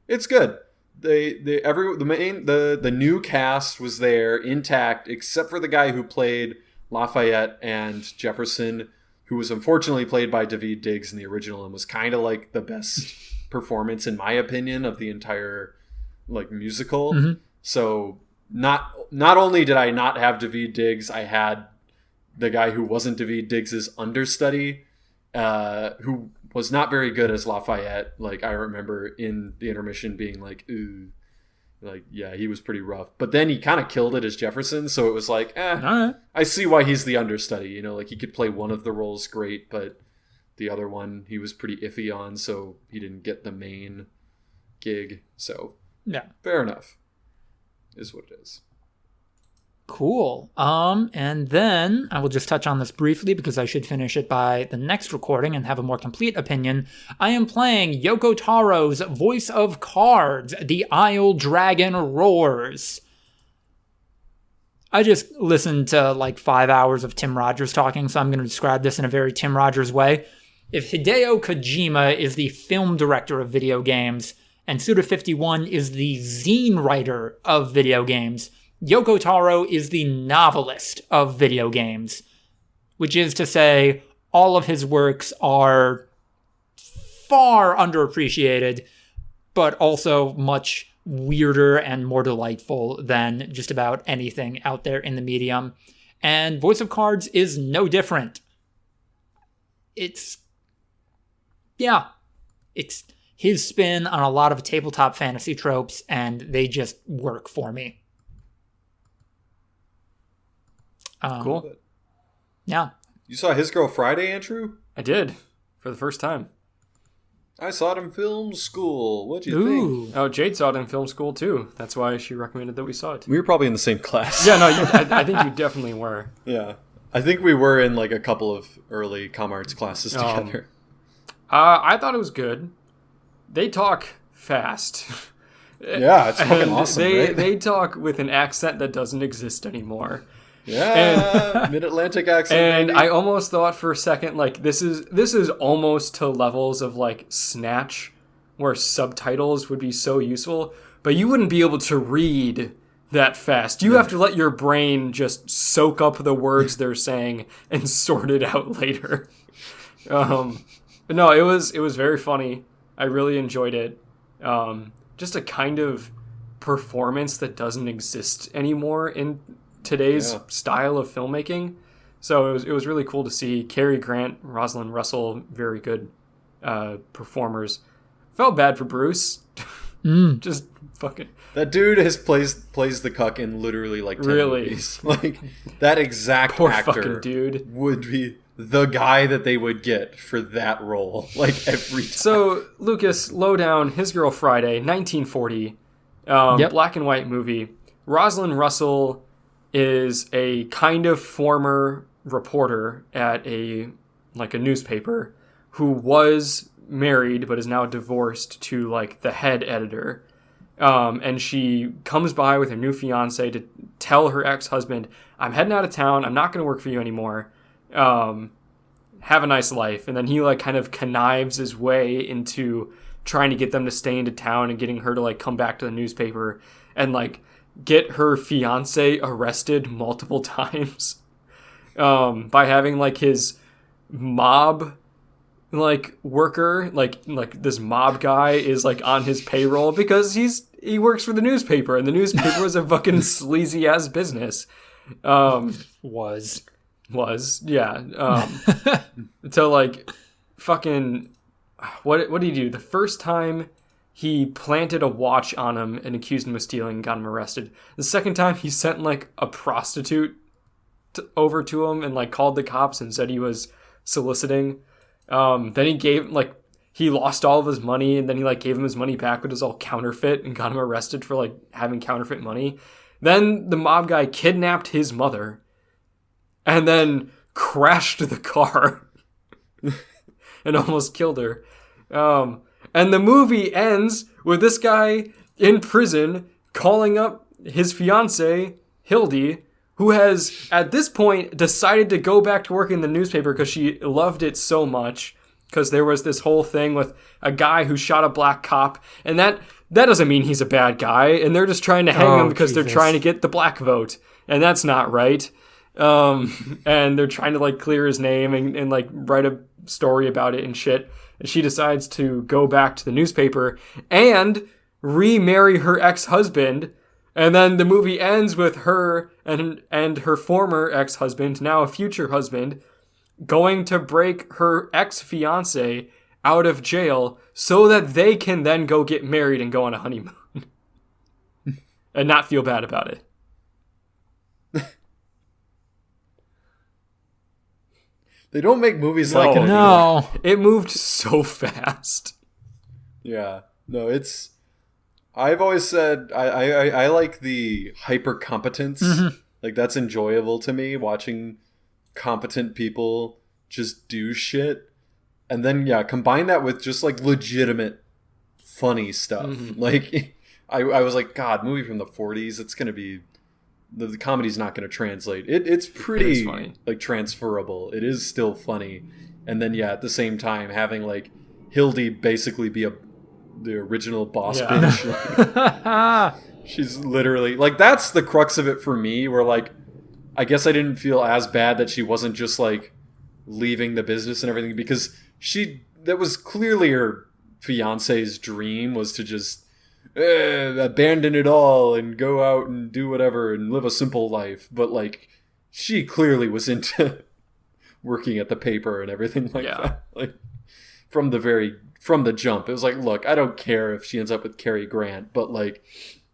S3: it's good. The new cast was there intact, except for the guy who played Lafayette and Jefferson, who was unfortunately played by Daveed Diggs in the original and was kind of like the best performance, in my opinion, of the entire, like, musical. So not only did I not have Daveed Diggs, I had the guy who wasn't Daveed Diggs' understudy, who was not very good as Lafayette. Like, I remember in the intermission being like, ooh, like, yeah, he was pretty rough. But then he kind of killed it as Jefferson, so it was like, I see why he's the understudy. You know, like, he could play one of the roles great, but the other one he was pretty iffy on, so he didn't get the main gig. So
S1: Yeah.
S3: fair enough, is what it is.
S1: Cool. And then I will just touch on this briefly because I should finish it by the next recording and have a more complete opinion. I am playing Yoko Taro's Voice of Cards, The Isle Dragon Roars. I just listened to like 5 hours of Tim Rogers talking, so I'm going to describe this in a very Tim Rogers way. If Hideo Kojima is the film director of video games, and Suda51 is the zine writer of video games, Yoko Taro is the novelist of video games, which is to say all of his works are far underappreciated, but also much weirder and more delightful than just about anything out there in the medium. And Voice of Cards is no different. It's his spin on a lot of tabletop fantasy tropes, and they just work for me.
S2: Cool.
S1: Yeah.
S3: You saw His Girl Friday, Andrew?
S2: I did, for the first time.
S3: I saw it in film school. What'd you think?
S2: Oh, Jade saw it in film school, too. That's why she recommended that we saw it.
S3: We were probably in the same class.
S2: Yeah, no, I think you definitely were.
S3: Yeah. I think we were in like a couple of early comm arts classes together.
S2: I thought it was good. They talk fast.
S3: Yeah, it's fucking awesome, right?
S2: They talk with an accent that doesn't exist anymore.
S3: Yeah, mid-Atlantic accent.
S2: And
S3: maybe.
S2: I almost thought for a second, like, this is almost to levels of, like, Snatch, where subtitles would be so useful, but you wouldn't be able to read that fast. You have to let your brain just soak up the words they're saying and sort it out later. But no, it was very funny. I really enjoyed it. Just a kind of performance that doesn't exist anymore in today's style of filmmaking. So it was really cool to see. Cary Grant, Rosalind Russell, very good performers. Felt bad for Bruce. Just fucking...
S3: That dude plays the cuck in literally like 10 movies. Like, that exact
S2: Poor
S3: actor
S2: fucking dude
S3: would be the guy that they would get for that role. Like, every time.
S2: So, Lucas, Lowdown, His Girl Friday, 1940. Black and white movie. Rosalind Russell is a kind of former reporter at a newspaper who was married but is now divorced to like the head editor. And she comes by with her new fiance to tell her ex-husband, I'm heading out of town. I'm not going to work for you anymore. Have a nice life. And then he like kind of connives his way into trying to get them to stay into town and getting her to like come back to the newspaper and like get her fiance arrested multiple times by having like his mob like worker like this mob guy is like on his payroll because he works for the newspaper and the newspaper is a fucking sleazy ass business. So like fucking what did he do? The first time he planted a watch on him and accused him of stealing and got him arrested. The second time he sent like a prostitute over to him and like called the cops and said he was soliciting. Then he gave like he lost all of his money and then he like gave him his money back, but it was all counterfeit and got him arrested for like having counterfeit money. Then the mob guy kidnapped his mother and then crashed the car and almost killed her. And the movie ends with this guy in prison calling up his fiancée, Hildy, who has, at this point, decided to go back to work in the newspaper because she loved it so much. Because there was this whole thing with a guy who shot a black cop. And that doesn't mean he's a bad guy. And they're just trying to hang him because they're trying to get the black vote. And that's not right. And they're trying to, like, clear his name and like, write a story about it and shit. And she decides to go back to the newspaper and remarry her ex-husband. And then the movie ends with her and her former ex-husband, now a future husband, going to break her ex-fiancé out of jail so that they can then go get married and go on a honeymoon. And not feel bad about it.
S3: They don't make movies like it anymore.
S1: No.
S2: It moved so fast.
S3: Yeah. No, it's... I've always said I like the hyper competence.
S1: Mm-hmm.
S3: Like that's enjoyable to me, watching competent people just do shit. And then combine that with just like legitimate funny stuff.
S2: Mm-hmm.
S3: Like I was like, God, movie from the 40s, it's gonna be the comedy's not gonna translate. It's pretty
S2: funny.
S3: like transferable. It is still funny. And then at the same time having like Hildy basically be the original boss bitch. She's literally like, that's the crux of it for me, where like I guess I didn't feel as bad that she wasn't just like leaving the business and everything, because that was clearly her fiance's dream, was to just abandon it all and go out and do whatever and live a simple life. But like she clearly was into working at the paper and everything like that. Like from the jump, it was like, look, I don't care if she ends up with Cary Grant, but like,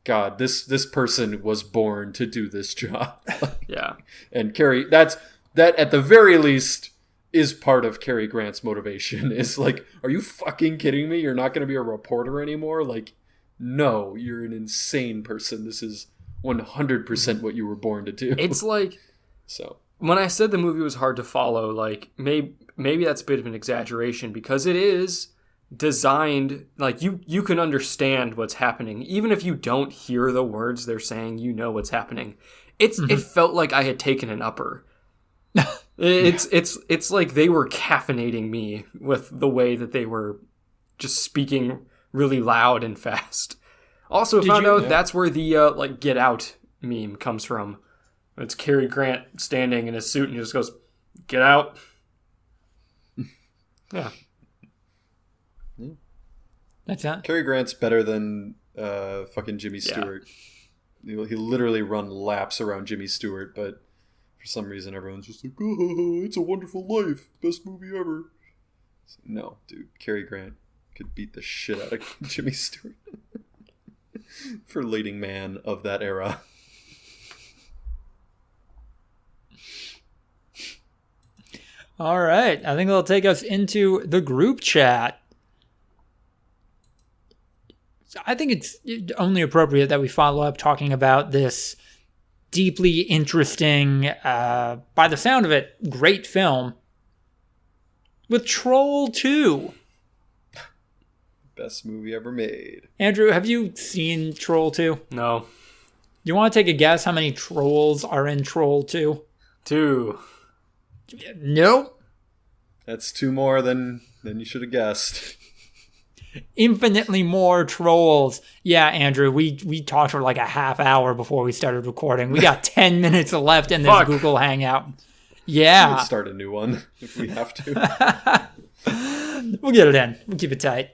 S3: God, this person was born to do this job.
S2: Yeah.
S3: And that at the very least is part of Cary Grant's motivation, is like, are you fucking kidding me? You're not going to be a reporter anymore? Like, no, you're an insane person. This is 100% what you were born to do.
S2: It's like,
S3: so
S2: when I said the movie was hard to follow, like maybe that's a bit of an exaggeration, because it is designed like you can understand what's happening even if you don't hear the words they're saying. You know what's happening. It felt like I had taken an upper. It's like they were caffeinating me with the way that they were just speaking really loud and fast. Also found out that's where the like Get Out meme comes from. It's Cary Grant standing in his suit and he just goes, "Get out." Yeah.
S1: That's it.
S3: Cary Grant's better than fucking Jimmy Stewart. He literally run laps around Jimmy Stewart, but for some reason everyone's just like, oh, it's a wonderful life. Best movie ever. No, dude. Cary Grant could beat the shit out of Jimmy Stewart. For leading man of that era.
S1: All right. I think that'll take us into the group chat. I think it's only appropriate that we follow up talking about this deeply interesting, by the sound of it, great film with Troll 2.
S3: Best movie ever made.
S1: Andrew, have you seen Troll 2?
S2: No.
S1: Do you want to take a guess how many trolls are in Troll 2?
S2: 2.
S1: Nope.
S3: That's 2 more than you should have guessed.
S1: Infinitely more trolls. Yeah, Andrew, we talked for like a half hour before we started recording. We got 10 minutes left in this Google Hangout. Yeah.
S3: We'll start a new one if we have to.
S1: We'll get it in. We'll keep it tight.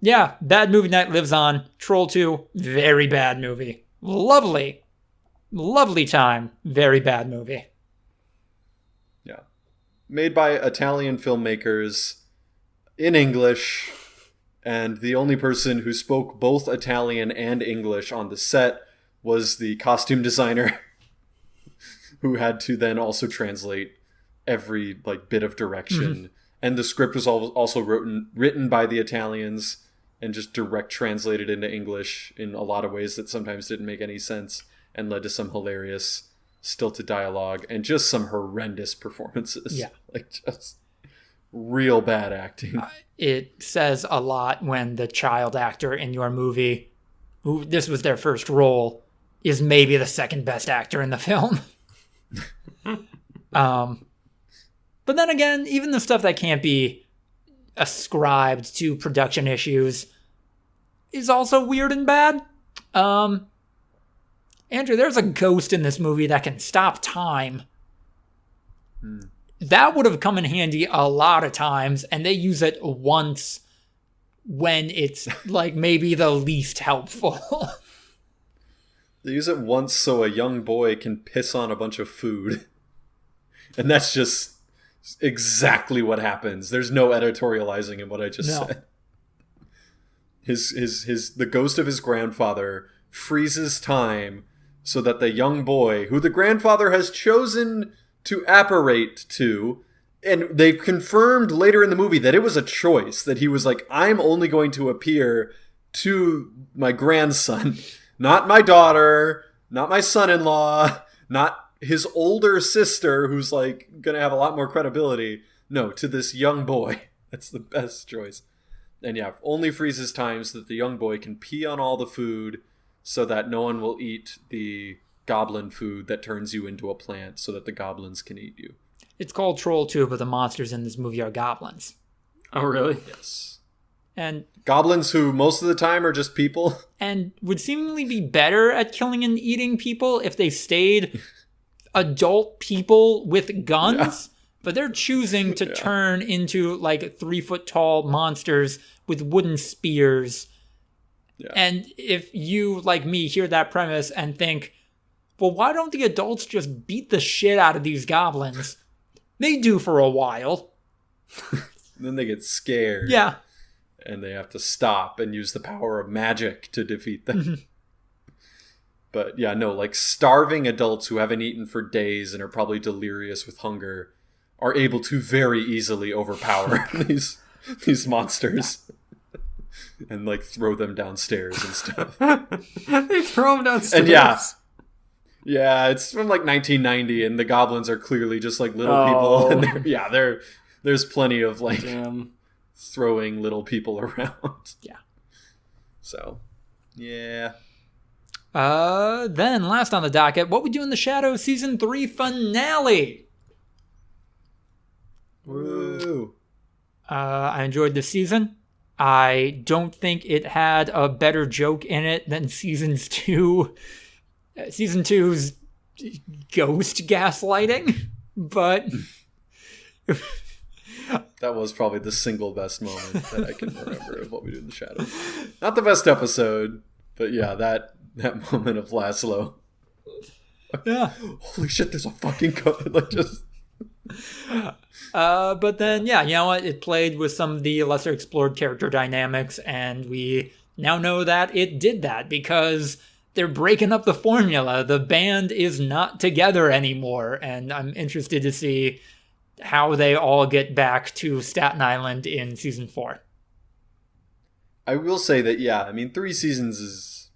S1: Yeah, Bad Movie Night lives on. Troll 2, very bad movie. Lovely. Lovely time. Very bad movie.
S3: Yeah. Made by Italian filmmakers in English. And the only person who spoke both Italian and English on the set was the costume designer, who had to then also translate every like bit of direction. Mm-hmm. And the script was also written by the Italians and just direct translated into English in a lot of ways that sometimes didn't make any sense and led to some hilarious stilted dialogue and just some horrendous performances.
S1: Yeah.
S3: Like just real bad acting.
S1: It says a lot when the child actor in your movie, who this was their first role, is maybe the second best actor in the film. But then again, even the stuff that can't be ascribed to production issues is also weird and bad. Andrew, there's a ghost in this movie that can stop time. That would have come in handy a lot of times, and they use it once when it's like maybe the least helpful.
S3: They use it once so a young boy can piss on a bunch of food. And that's just exactly what happens. There's no editorializing in what I just said. The ghost of his grandfather freezes time so that the young boy, who the grandfather has chosen to apparate to, And they confirmed later in the movie that it was a choice, that he was like, I'm only going to appear to my grandson, not my daughter, not my son-in-law, not his older sister, who's like going to have a lot more credibility. No, to this young boy. That's the best choice. And yeah, only freezes time so that the young boy can pee on all the food so that no one will eat the goblin food that turns you into a plant so that the goblins can eat you.
S1: It's called Troll 2, but the monsters in this movie are goblins.
S2: Oh, really?
S3: Yes.
S1: And
S3: goblins who most of the time are just people.
S1: And would seemingly be better at killing and eating people if they stayed adult people with guns. Yeah. But they're choosing to turn into like 3-foot-tall monsters with wooden spears. Yeah. And if you, like me, hear that premise and think, well, why don't the adults just beat the shit out of these goblins? They do for a while.
S3: Then they get scared.
S1: Yeah.
S3: And they have to stop and use the power of magic to defeat them. Mm-hmm. But yeah, no, like starving adults who haven't eaten for days and are probably delirious with hunger are able to very easily overpower these monsters and like throw them downstairs and stuff.
S2: They throw them downstairs.
S3: And yeah, it's from like 1990, and the goblins are clearly just like little people. And there's plenty of like throwing little people around.
S1: Yeah.
S3: So, yeah.
S1: Then last on the docket, What We Do in the Shadows Season 3 finale.
S3: Woo.
S1: I enjoyed this season. I don't think it had a better joke in it than Season 2. Season 2's ghost gaslighting, but...
S3: That was probably the single best moment that I can remember of What We Do in the Shadows. Not the best episode, but yeah, that moment of Laszlo.
S1: Yeah.
S3: Holy shit, there's a fucking ghost. Like, just...
S1: But then, yeah, you know what? It played with some of the lesser explored character dynamics, and we now know that it did that because they're breaking up the formula. The band is not together anymore, and I'm interested to see how they all get back to Staten Island in Season 4.
S3: I will say that, yeah, I mean, 3 seasons is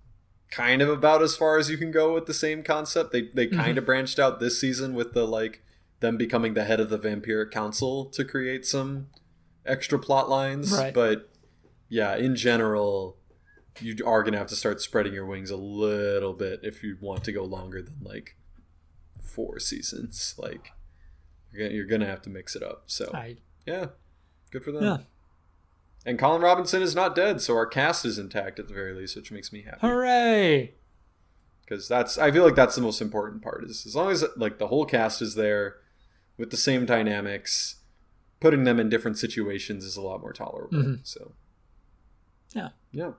S3: kind of about as far as you can go with the same concept. They kind of branched out this season with the, like, them becoming the head of the Vampiric Council to create some extra plot lines.
S1: Right.
S3: But yeah, in general, you are going to have to start spreading your wings a little bit if you want to go longer than like 4 seasons. Like, you're going to have to mix it up. So yeah, good for them. Yeah. And Colin Robinson is not dead, so our cast is intact at the very least, which makes me happy.
S1: Hooray!
S3: Because I feel like that's the most important part, is as long as like the whole cast is there with the same dynamics, putting them in different situations is a lot more tolerable. Mm-hmm. So yeah, I'm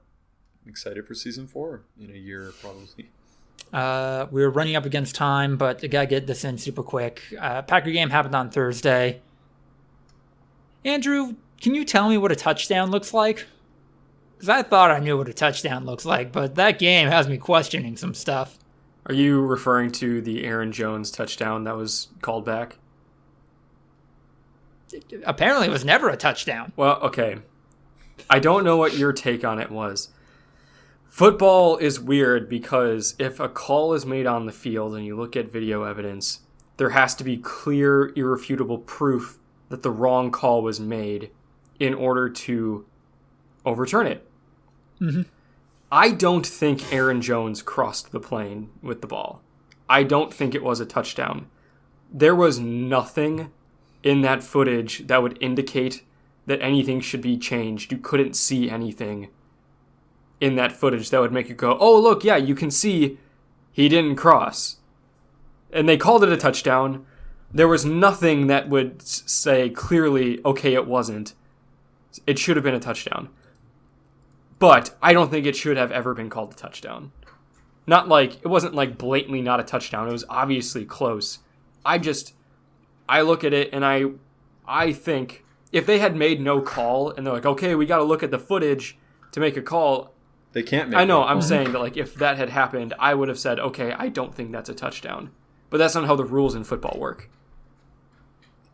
S3: excited for Season 4 in a year probably.
S1: We're running up against time, but I gotta get this in super quick. Packer game happened on Thursday. Andrew, can you tell me what a touchdown looks like? Because I thought I knew what a touchdown looks like, but that game has me questioning some stuff.
S2: Are you referring to the Aaron Jones touchdown that was called back?
S1: Apparently it was never a touchdown.
S2: Well, okay. I don't know what your take on it was. Football is weird because if a call is made on the field and you look at video evidence, there has to be clear, irrefutable proof that the wrong call was made in order to overturn it.
S1: Mm-hmm.
S2: I don't think Aaron Jones crossed the plane with the ball. I don't think it was a touchdown. There was nothing in that footage that would indicate that anything should be changed. You couldn't see anything in that footage that would make you go, oh, look, yeah, you can see he didn't cross. And they called it a touchdown. There was nothing that would say clearly, okay, it wasn't. It should have been a touchdown. But I don't think it should have ever been called a touchdown. It wasn't like blatantly not a touchdown. It was obviously close. I look at it and I think if they had made no call and they're like, okay, we got to look at the footage to make a call.
S3: They can't make
S2: I know, I'm saying that like if that had happened, I would have said, okay, I don't think that's a touchdown. But that's not how the rules in football work.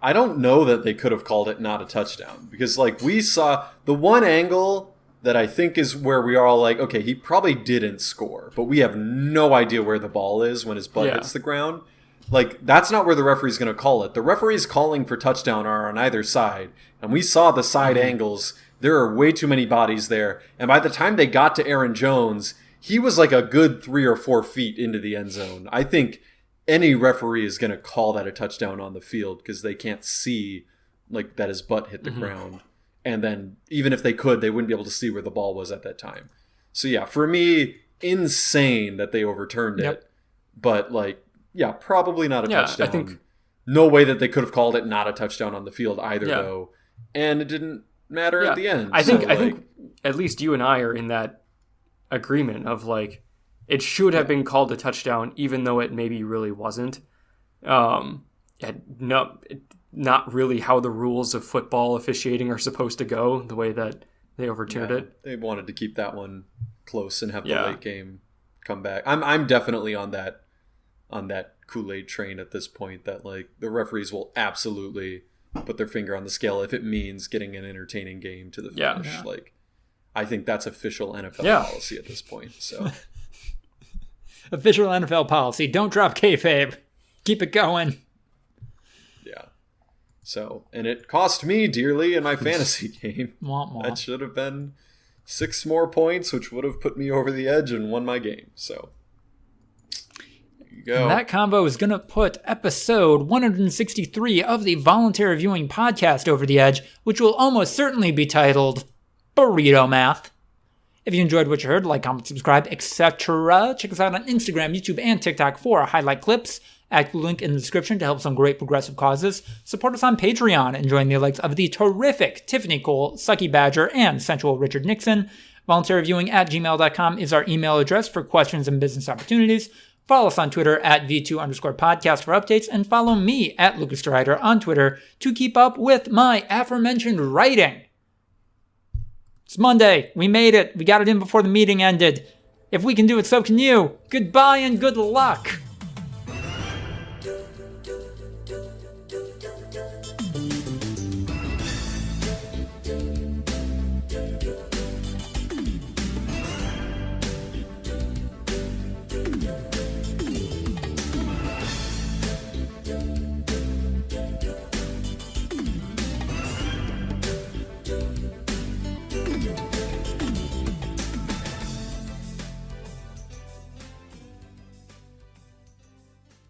S3: I don't know that they could have called it not a touchdown, because like we saw the one angle that I think is where we are all like, okay, he probably didn't score, but we have no idea where the ball is when his butt hits the ground. Like, that's not where the referee's going to call it. The referees calling for touchdown are on either side, and we saw the side angles. There are way too many bodies there, and by the time they got to Aaron Jones, he was like a good 3 or 4 feet into the end zone. I think any referee is going to call that a touchdown on the field because they can't see like that his butt hit the ground. And then even if they could, they wouldn't be able to see where the ball was at that time. So yeah, for me, insane that they overturned it. But like, yeah, probably not a touchdown.
S2: I think
S3: no way that they could have called it not a touchdown on the field either, though. And it didn't matter at the end.
S2: I think at least you and I are in that agreement of like, it should have been called a touchdown, even though it maybe really wasn't. Not really how the rules of football officiating are supposed to go, the way that they overturned it.
S3: They wanted to keep that one close and have the late game come back. I'm definitely on that Kool-Aid train at this point, that like the referees will absolutely put their finger on the scale if it means getting an entertaining game to the finish.
S2: Yeah.
S3: Like, I think that's official NFL policy at this point. So
S1: official NFL policy. Don't drop kayfabe. Keep it going.
S3: Yeah. So, and it cost me dearly in my fantasy game. That should have been 6 more points, which would have put me over the edge and won my game. So, there you go.
S1: And that combo is going to put episode 163 of the Voluntary Viewing podcast over the edge, which will almost certainly be titled Burrito Math. If you enjoyed what you heard, like, comment, subscribe, etc. Check us out on Instagram, YouTube, and TikTok for highlight clips. ActBlue link in the description to help some great progressive causes. Support us on Patreon and join the likes of the terrific Tiffany Cole, Sucky Badger, and sensual Richard Nixon. voluntaryviewing@gmail.com is our email address for questions and business opportunities. Follow us on Twitter at V2_podcast for updates, and follow me at Lucas Strider on Twitter to keep up with my aforementioned writing. It's Monday. We made it. We got it in before the meeting ended. If we can do it, so can you. Goodbye and good luck.